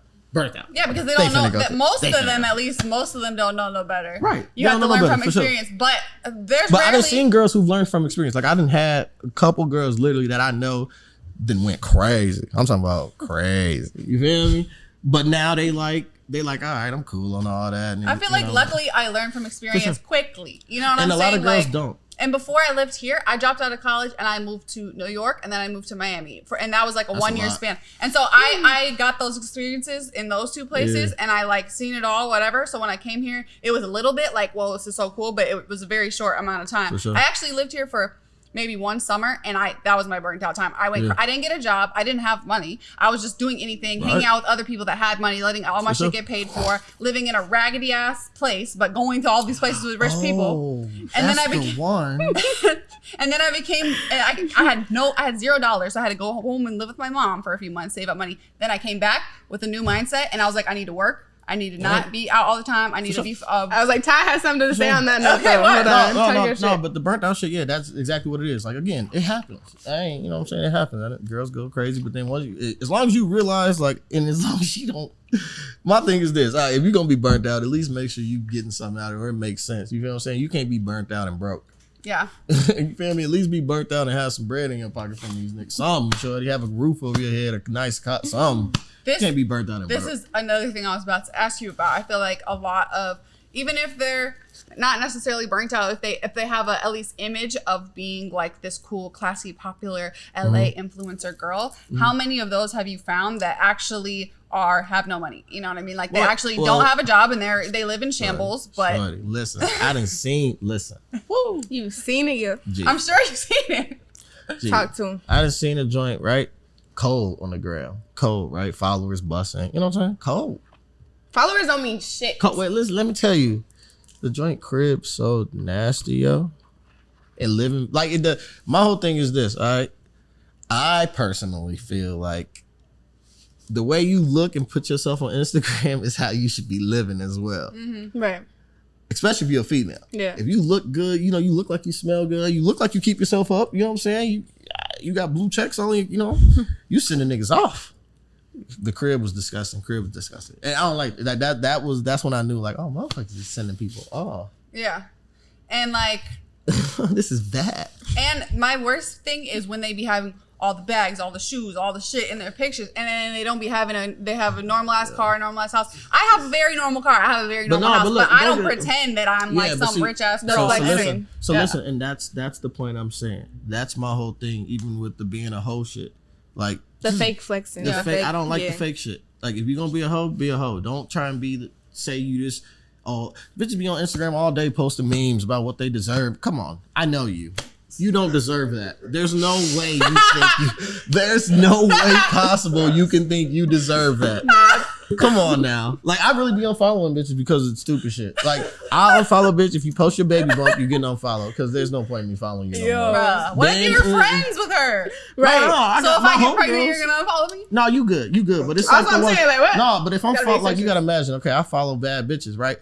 Yeah, because they They don't know finna go that through- most they of finna them, go at least most of them don't know no better. Right. You They have to don't know learn better, from for sure. experience. But there's But I rarely done seen girls who've learned from experience. Like I done had a couple girls literally that I know then went crazy. I'm talking about crazy. You feel me? But now they like, all right, I'm cool on all that. And, I feel you like know. luckily I learned from experience sure. quickly. You know what And I'm a lot saying? of girls Like, don't. And before I lived here, I dropped out of college and I moved to New York, and then I moved to Miami. And that was like a That's a 1 year lot. span. And so I got those experiences in those two places, Yeah. and I like seen it all, whatever. So when I came here, it was a little bit like, well, this is so cool, but it was a very short amount of time. For sure. I actually lived here for maybe one summer, and that was my burnt out time. I didn't get a job. I didn't have money. I was just doing anything, hanging Right. out with other people that had money, letting all my For sure. shit get paid for, living in a raggedy ass place, but going to all these places with rich people. And then I became one. and then I became, I had $0. So I had to go home and live with my mom for a few months, save up money. Then I came back with a new mindset, and I was like, I need to work. I need to not be out all the time. I need to be. I was like, Ty has something to say on that note. Okay, though. what? Hold on. Talk No, your shit. but the burnt out shit, yeah, that's exactly what it is. Like, again, it happens. You know what I'm saying? It happens. Girls go crazy, but then as long as you realize, like, and as long as you don't, my thing is this, if you're going to be burnt out, at least make sure you getting something out of it, or it makes sense. You feel what I'm saying? You can't be burnt out and broke. Yeah. You feel me? At least be burnt out and have some bread in your pocket from these niggas. Something, sure. You have a roof over your head, a nice cot, something. This Can't be burnt out and This broke. is another thing I was about to ask you about. I feel like a lot of, even if they're not necessarily burnt out, if they have a at least image of being like this cool, classy, popular LA influencer girl, how many of those have you found that actually have no money? You know what I mean? Like they actually don't have a job and they live in shambles. But Shorty, listen, I done seen. Listen, woo, You seen it, yeah. G, I'm sure you've seen it. G, Talk to him. I done seen a joint right, cold on the ground, cold right, followers busting. You know what I'm saying? Cold. Followers don't mean shit. Cold. Wait, listen. Let me tell you, the joint crib so nasty, yo. And living like it. My whole thing is this. All right, I personally feel like the way you look and put yourself on Instagram is how you should be living as well. Right. Especially if you're a female. Yeah. If you look good, you know, you look like you smell good, you look like you keep yourself up, you know what I'm saying? You got blue checks on you, you know, you sending niggas off. The crib was disgusting. And I don't like that. That's when I knew, like, oh, motherfuckers is sending people off. Yeah. And like, This is bad. and my worst thing is when they be having all the bags, all the shoes, all the shit in their pictures, and then they don't be having they have a normal ass car, normal ass house. I have a very normal car. I have a very normal house, look, but I don't don't get- pretend that I'm like but some see, rich ass No, girl. like, listen, Yeah. listen, and that's the point I'm saying. That's my whole thing, even with the being a hoe shit. Like The fake flexing. the fake, I don't like yeah. the fake shit. Like if you're gonna be a hoe, be a hoe. Don't try and say you just bitches be on Instagram all day posting memes about what they deserve. Come on, I know you. You don't deserve that. There's no way you think there's no way possible you can think you deserve that. Come on now. Like I really be unfollowing bitches because it's stupid shit. Like I'll unfollow bitch if you post your baby bump, you getting unfollowed because there's no point in me following you. No more. Bruh, what if Then- you're friends with her? Right. No, I So got if my I get pregnant, homegirls. you're gonna unfollow me? No, you good. But it's That's like the what I'm one. saying, like, what? No, but if I'm Gotta be like you exceptions. gotta imagine. Okay, I follow bad bitches, right?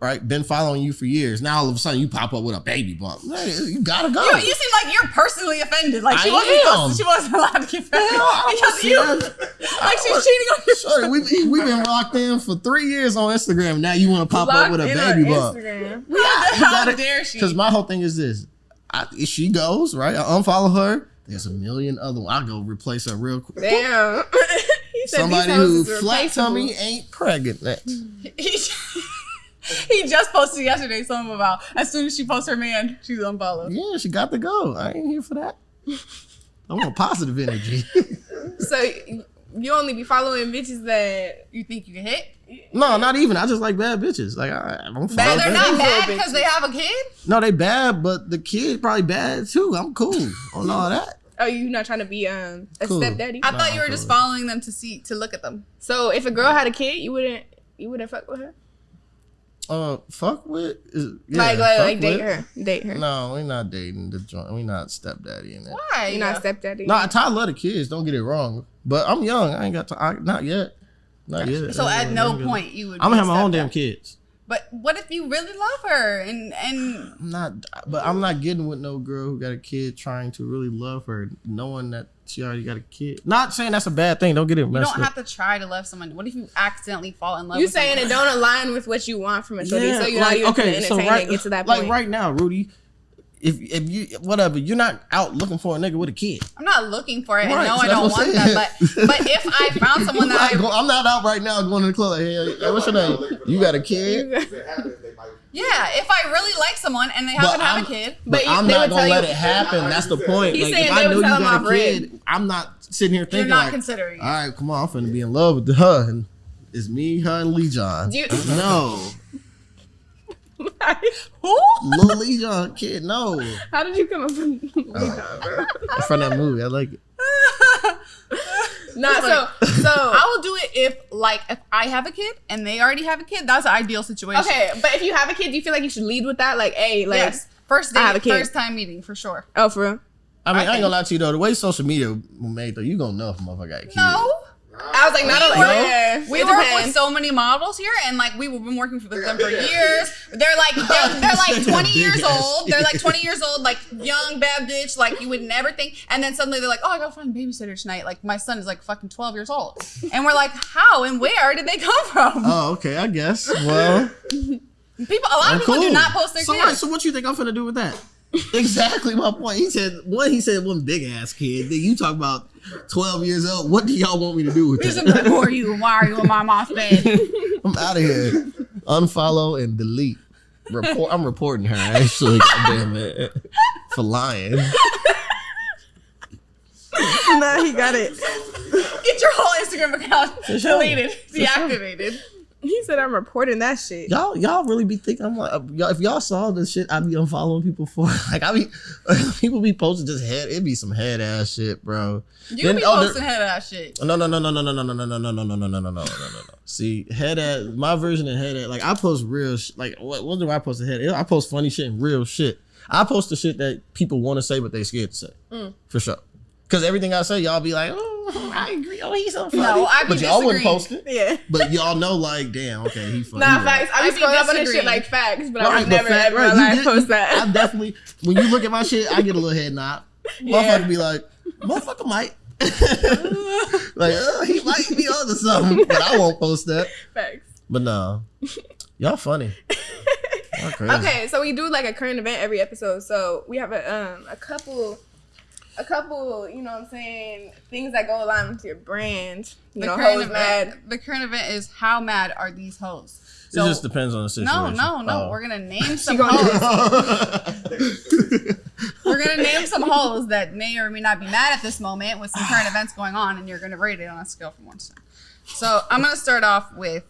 Right, been following you for years. Now all of a sudden you pop up with a baby bump. Man, you gotta go. You seem like you're personally offended. Like she I wasn't allowed to get pregnant because you, like she's cheating on you. Sorry, we've been locked in for 3 years on Instagram. Now you want to pop up with a Locked in baby on bump? Instagram. How dare she? Because my whole thing is this: if she goes right, I unfollow her. There's a million other ones. I'll go replace her real quick. Damn. He said Somebody these who houses are flat replaceable. tummy ain't pregnant. He just posted yesterday something about as soon as she posts her man, she's unfollowed. Yeah, she got to go. I ain't here for that. I want positive energy. So you only be following bitches that You think you can hit? No, not even. I just like bad bitches. Like I don't follow Bad, they're bad not bitches. bad bitches. because they have a kid. No, they bad, but the kid probably bad too. I'm cool on all that. oh you not trying to be a Cool. stepdaddy. I thought Nah, you were I'm just cool. following them to look at them. So if a girl had a kid, you wouldn't fuck with her? Fuck with like fuck date her. No, we not dating the joint. We not stepdaddy in it. Why? You're not stepdaddy. No, I love the kids. Don't get it wrong. But I'm young. I ain't got time. Not yet. Not yet. So at no point you would. I'm be gonna have my own stepdad. damn kids. But what if you really love her and I'm not getting with no girl who got a kid trying to really love her, knowing that she already got a kid. Not saying that's a bad thing. Don't get it you messed don't up. have to try to love someone? What if you accidentally fall in love? You with saying it someone? don't align with what you want from a shorty, so you're not like, even okay, gonna so entertain right, and get to that like point. right now, Rudy, if you whatever, you're not out looking for a nigga with a kid. I'm not looking for it, and Right, no, so I that's don't what I'm want saying. that. But if I found someone that I'm not out right now going to the club. Like, hey, what's your name? You got a kid? If it happens, they might. yeah, if I really like someone and they haven't had a kid, But But I'm they not would gonna tell let you- it happen. That's the point. He's Like, saying if they I would know you tell him got off a kid, I'm not sitting here you're thinking not like, considering. all right, come on, I'm finna be in love with her. And it's me, her, and Lee John. Do you- No. Who? Lil Lee John kid, no. How did you come up with It's from that movie. I like it. Nah, so I will do it if I have a kid and they already have a kid. That's an ideal situation. okay, but if you have a kid, do you feel like you should lead with that? Like, hey, like, Yes. First I have a date, kid. first time meeting for sure. oh, for real? I mean, I ain't gonna lie to you though. The way social media made though, you gonna know if a motherfucker got a kid. No. I was like, not We a work- yeah, We it work depends. with so many models here, and like we've been working with them for years. They're like 20 years old. They're like 20 years old, like young bad bitch, like you would never think. And then suddenly they're like, oh, I gotta find a babysitter tonight. Like my son is like fucking 12 years old, and we're like, how and where did they come from? Oh, okay, I guess. Well, A lot of people do not post their so, kids. so what you think I'm finna do with that? Exactly my point. He said one big ass kid. Then you talk about 12 years old. What do y'all want me to do with Who that? are you? Why are you in my mom's bed? I'm out of here. Unfollow and delete. I'm reporting her actually. Goddamn it, for lying. Nah, he got it. Get your whole Instagram account deleted, deactivated. He said I'm reporting that shit. Y'all really be thinking I'm like if y'all saw this shit I'd be unfollowing people for like people be posting just head it'd be some head ass shit, bro. You be posting head ass shit. No. See, head ass my version of head ass like I post real like what do I post head? I post funny shit and real shit. I post the shit that people want to say but they scared to say. For sure. Cause everything I say, y'all be like, oh, I agree. Oh, he's so funny. No, I be but y'all wouldn't disagreeing. post it. Yeah. But y'all know, like, damn, okay, he funny. Nah, right. facts. I I be be scrolling up on this shit disagreeing. like facts, but I Right, would but never fact, ever right, live you post did- that. I definitely, when you look at my shit, I get a little head nod. Yeah. Motherfucker be like, motherfucker might. Like, he might be onto something, but I won't post that. Facts. But no, y'all funny. Y'all crazy. Okay, so we do like a current event every episode. So we have a couple, you know what I'm saying, things that go along with your brand. You know, hoes mad. The current event is how mad are these hoes? It just depends on the situation. No. Oh. We're gonna name some gonna- hoes. We're gonna name some hoes that may or may not be mad at this moment with some current events going on, and you're gonna rate it on a scale from 1 to 10. So I'm gonna start off with.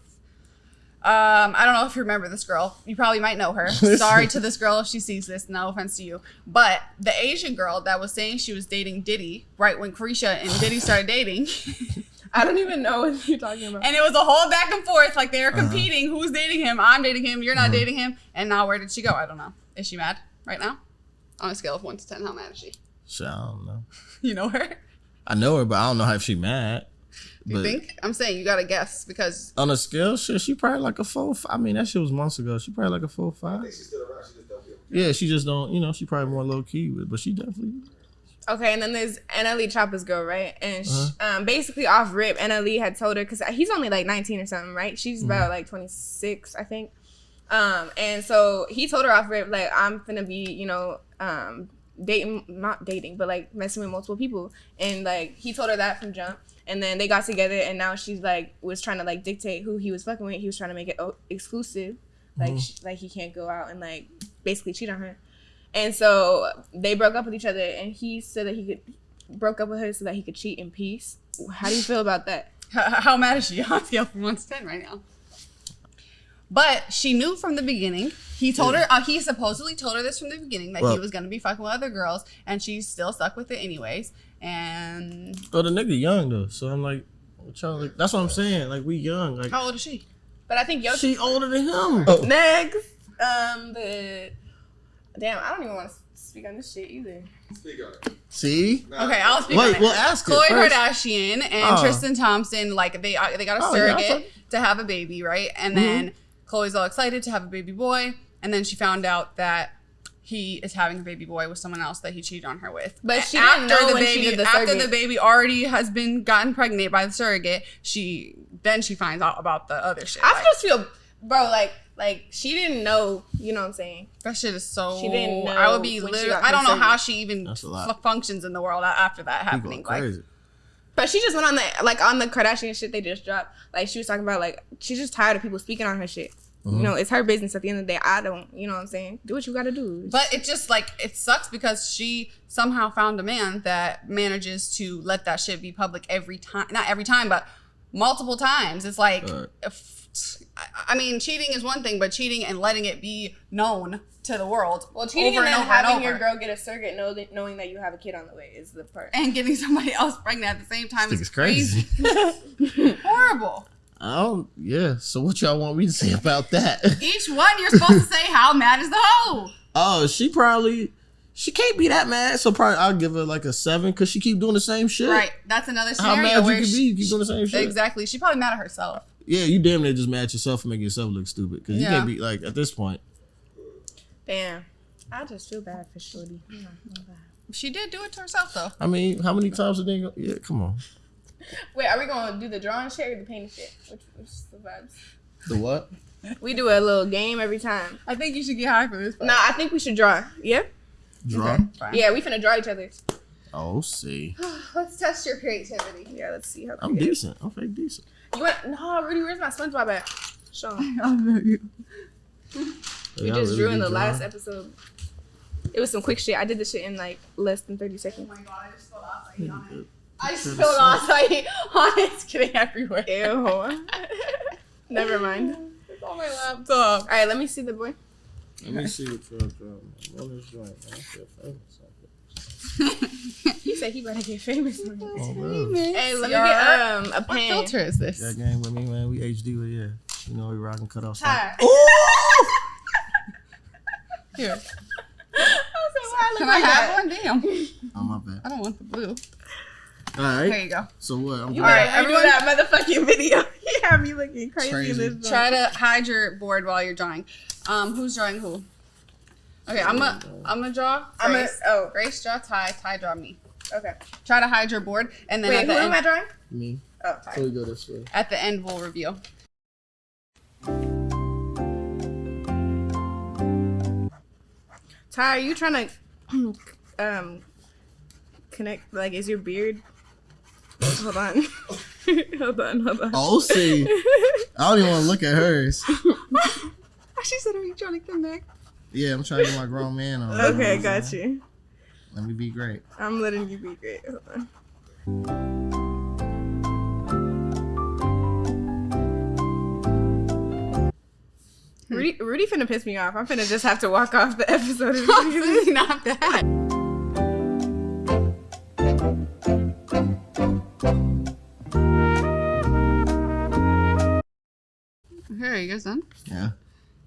I don't know if you remember this girl. You probably might know her. Sorry to this girl if she sees this. No offense to you. But the Asian girl that was saying she was dating Diddy right when Carisha and Diddy started dating. I don't even know what you're talking about. And it was a whole back and forth. Like they were competing. Who's dating him? I'm dating him. You're not dating him. And now where did she go? I don't know. Is she mad right now? On a scale of 1 to 10, how mad is she? Shit, I don't know. You know her? I know her, but I don't know if she mad. Do you think? I'm saying you gotta guess because On a scale, shit, she probably like a 4. I mean, that shit was months ago. She probably like a 4 or 5. I think she's still around. She just don't give a Yeah, she just don't. You know, she probably more low key with, but she definitely. Okay, and then there's NLE Chopper's girl, right? And basically off rip, NLE had told her, because he's only like 19 or something, right? She's about like 26, I think. And so he told her off rip, like, I'm finna be, you know, not dating, but like messing with multiple people. And like, he told her that from jump. And then they got together, and now she's like, was trying to like dictate who he was fucking with. He was trying to make it exclusive. Like, like he can't go out and like basically cheat on her. And so they broke up with each other, and he said that broke up with her so that he could cheat in peace. How do you feel about that? how mad is she on a scale from 1 to 10 right now? But she knew from the beginning. He told her, he supposedly told her this from the beginning that he was going to be fucking with other girls, and she still stuck with it anyways. And Oh, the nigga young though, so I'm like, that's what I'm saying. Like we young. Like how old is she? But I think she older than him. next, damn, I don't even want to speak on this shit either. Speak on it. See? Okay, I'll speak on Wait, it. we'll ask it Khloe first. Kardashian and Tristan Thompson, like they got a Oh, yeah, surrogate okay. to have a baby, right? And then Khloe's all excited to have a baby boy, and then she found out that he is having a baby boy with someone else that he cheated on her with. But she didn't know when she did the after surrogate. the baby already has been gotten pregnant by the surrogate, she finds out about the other shit. I Like, just feel, bro, like she didn't know. You know what I'm saying? that shit is so. She didn't know I would be when she literally. got I her don't know how surrogate. she even That's a lot. functions in the world after that He happening. going Like, crazy. But she just went on the Kardashian shit they just dropped. Like she was talking about like she's just tired of people speaking on her shit. You know, it's her business at the end of the day. I don't, you know what I'm saying? Do what you gotta do. but it just like it sucks because she somehow found a man that manages to let that shit be public every time. Not every time, but multiple times. It's like, I mean, cheating is one thing, but cheating and letting it be known to the world, Well, cheating over and then over and having over. your girl get a surrogate knowing that you have a kid on the way is the part. and getting somebody else pregnant at the same time This is is crazy. horrible. Yeah. So what y'all want me to say about that? Each one you're supposed to say how mad is the hoe. Oh, she can't be that mad. So probably I'll give her like a 7 because she keep doing the same shit. Right, that's another How scenario mad you where can be? You keep doing the same shit. exactly. She probably mad at herself. Yeah, you damn near just mad at yourself for making yourself look stupid because you Yeah. can't be like at this point. Damn. I just feel bad for Shorty. I'm not gonna lie. She did do it to herself though. I mean, how many times a day? Yeah, come on. Wait, are we gonna do the drawing shit or the painting shit? Which is the vibes? The what? We do a little game every time. I think you should get high for this. Nah, I think we should draw. Yeah? Draw. Okay, fine. Yeah, we finna draw each other's. Oh, see. Let's test your creativity. Yeah, let's see how. I'm creative. decent. I'm fake decent. You want? No, Rudy, where's my SpongeBob at? Show him. We Y'all just really drew in be the last drawing? episode. It was some quick shit. I did this shit in like less than 30 Oh seconds. my god, I just spilled acai on it. I Should've spilled said- acai on it. It's getting everywhere. Ew. Never mind. It's on my laptop. All right, let me see the boy. Let me see what y'all draw. What is joint, man? I feel famous. He said he better get famous. Oh, really? Hey, let me Your- get a What pen. filter is this? That game with me, man. We HD with yeah. You know we rocking cut off stuff. Hi. Here. Can I have one? Damn. Oh my bad. I don't want the blue. All right. There you go. So what? I'm You All right, better everyone- everyone that motherfucking video. He had me looking crazy, Crazy. in this joint. Try to hide your board while you're drawing. Who's drawing who? Okay, I'm gonna draw. I'm a, Grace. oh, Grace draw Ty. Ty draw me. okay. Try to hide your board, and then Wait, at who the am I end, drawing? me. Oh, So sorry. we go this way. at the end we'll reveal. Ty, are you trying to connect? Like, is your beard? Hold on. hold on. Oh, see. I don't even want to look at hers. She said, "Are you trying to connect?" Yeah, I'm trying to get my grown man on. Okay, got you. Let me be great. I'm letting you be great. Hold on. Rudy finna piss me off. I'm finna just have to walk off the episode. Absolutely not that. Okay, you guys done? Yeah.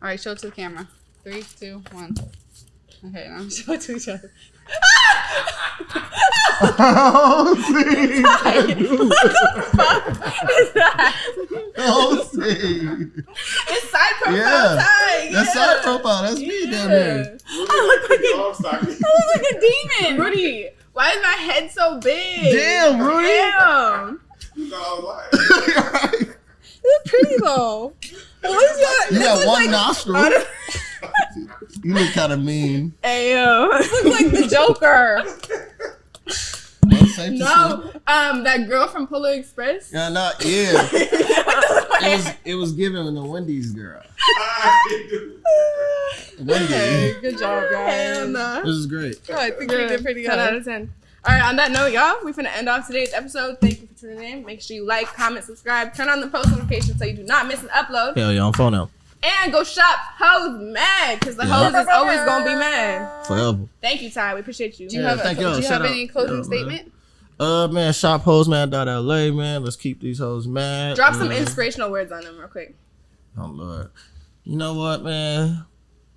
All right, show it to the camera. 3, 2, 1. Okay, now show it to each other. Oh, see. Oh, see. It's side profile Yeah. time. That's side profile. That's me down there. I look like a, Dog stocking. I look like a demon. Rudy, why is my head so big? Damn, Rudy. Damn. You thought I was lying. You look pretty though. What is your? You this got looks one like, nostril. You look kind of mean. Ayo. Look like the Joker. Well, safe to No, that girl from Polar Express. say. Yeah, not yeah. It was given the Wendy's girl. Wendy. Good job, Hell no. This is great. I think we did pretty 10 out of 10. All right, on that note, y'all, we're finna end off today's episode. Thank you for tuning in. Make sure you like, comment, subscribe, turn on the post notifications so you do not miss an upload. Hell yeah, I'm phone out. And go shop Hoes Mad, because the Yeah. hoes is always gonna be mad. Forever. Thank you, Ty. We appreciate you. Do you Yeah, have, thank y'all. do you Shout have out. any closing Yeah, man. statement? Man, shop hostman.la, man. Let's keep these hoes mad. Drop some man. inspirational words on them real quick. Oh Lord. You know what, man?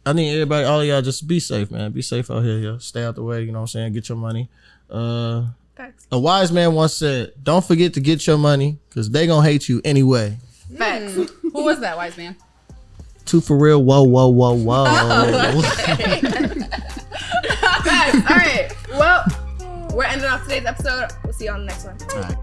I need everybody, all of y'all, just be safe, man. Be safe out here, yo. Stay out the way, you know what I'm saying? Get your money. Facts. A wise man once said, don't forget to get your money, because they gonna hate you anyway. Facts. Who was that wise man? Two for real, whoa, whoa, whoa, whoa. Facts. All right. Well, we're ending off today's episode. We'll see you on the next one. All right.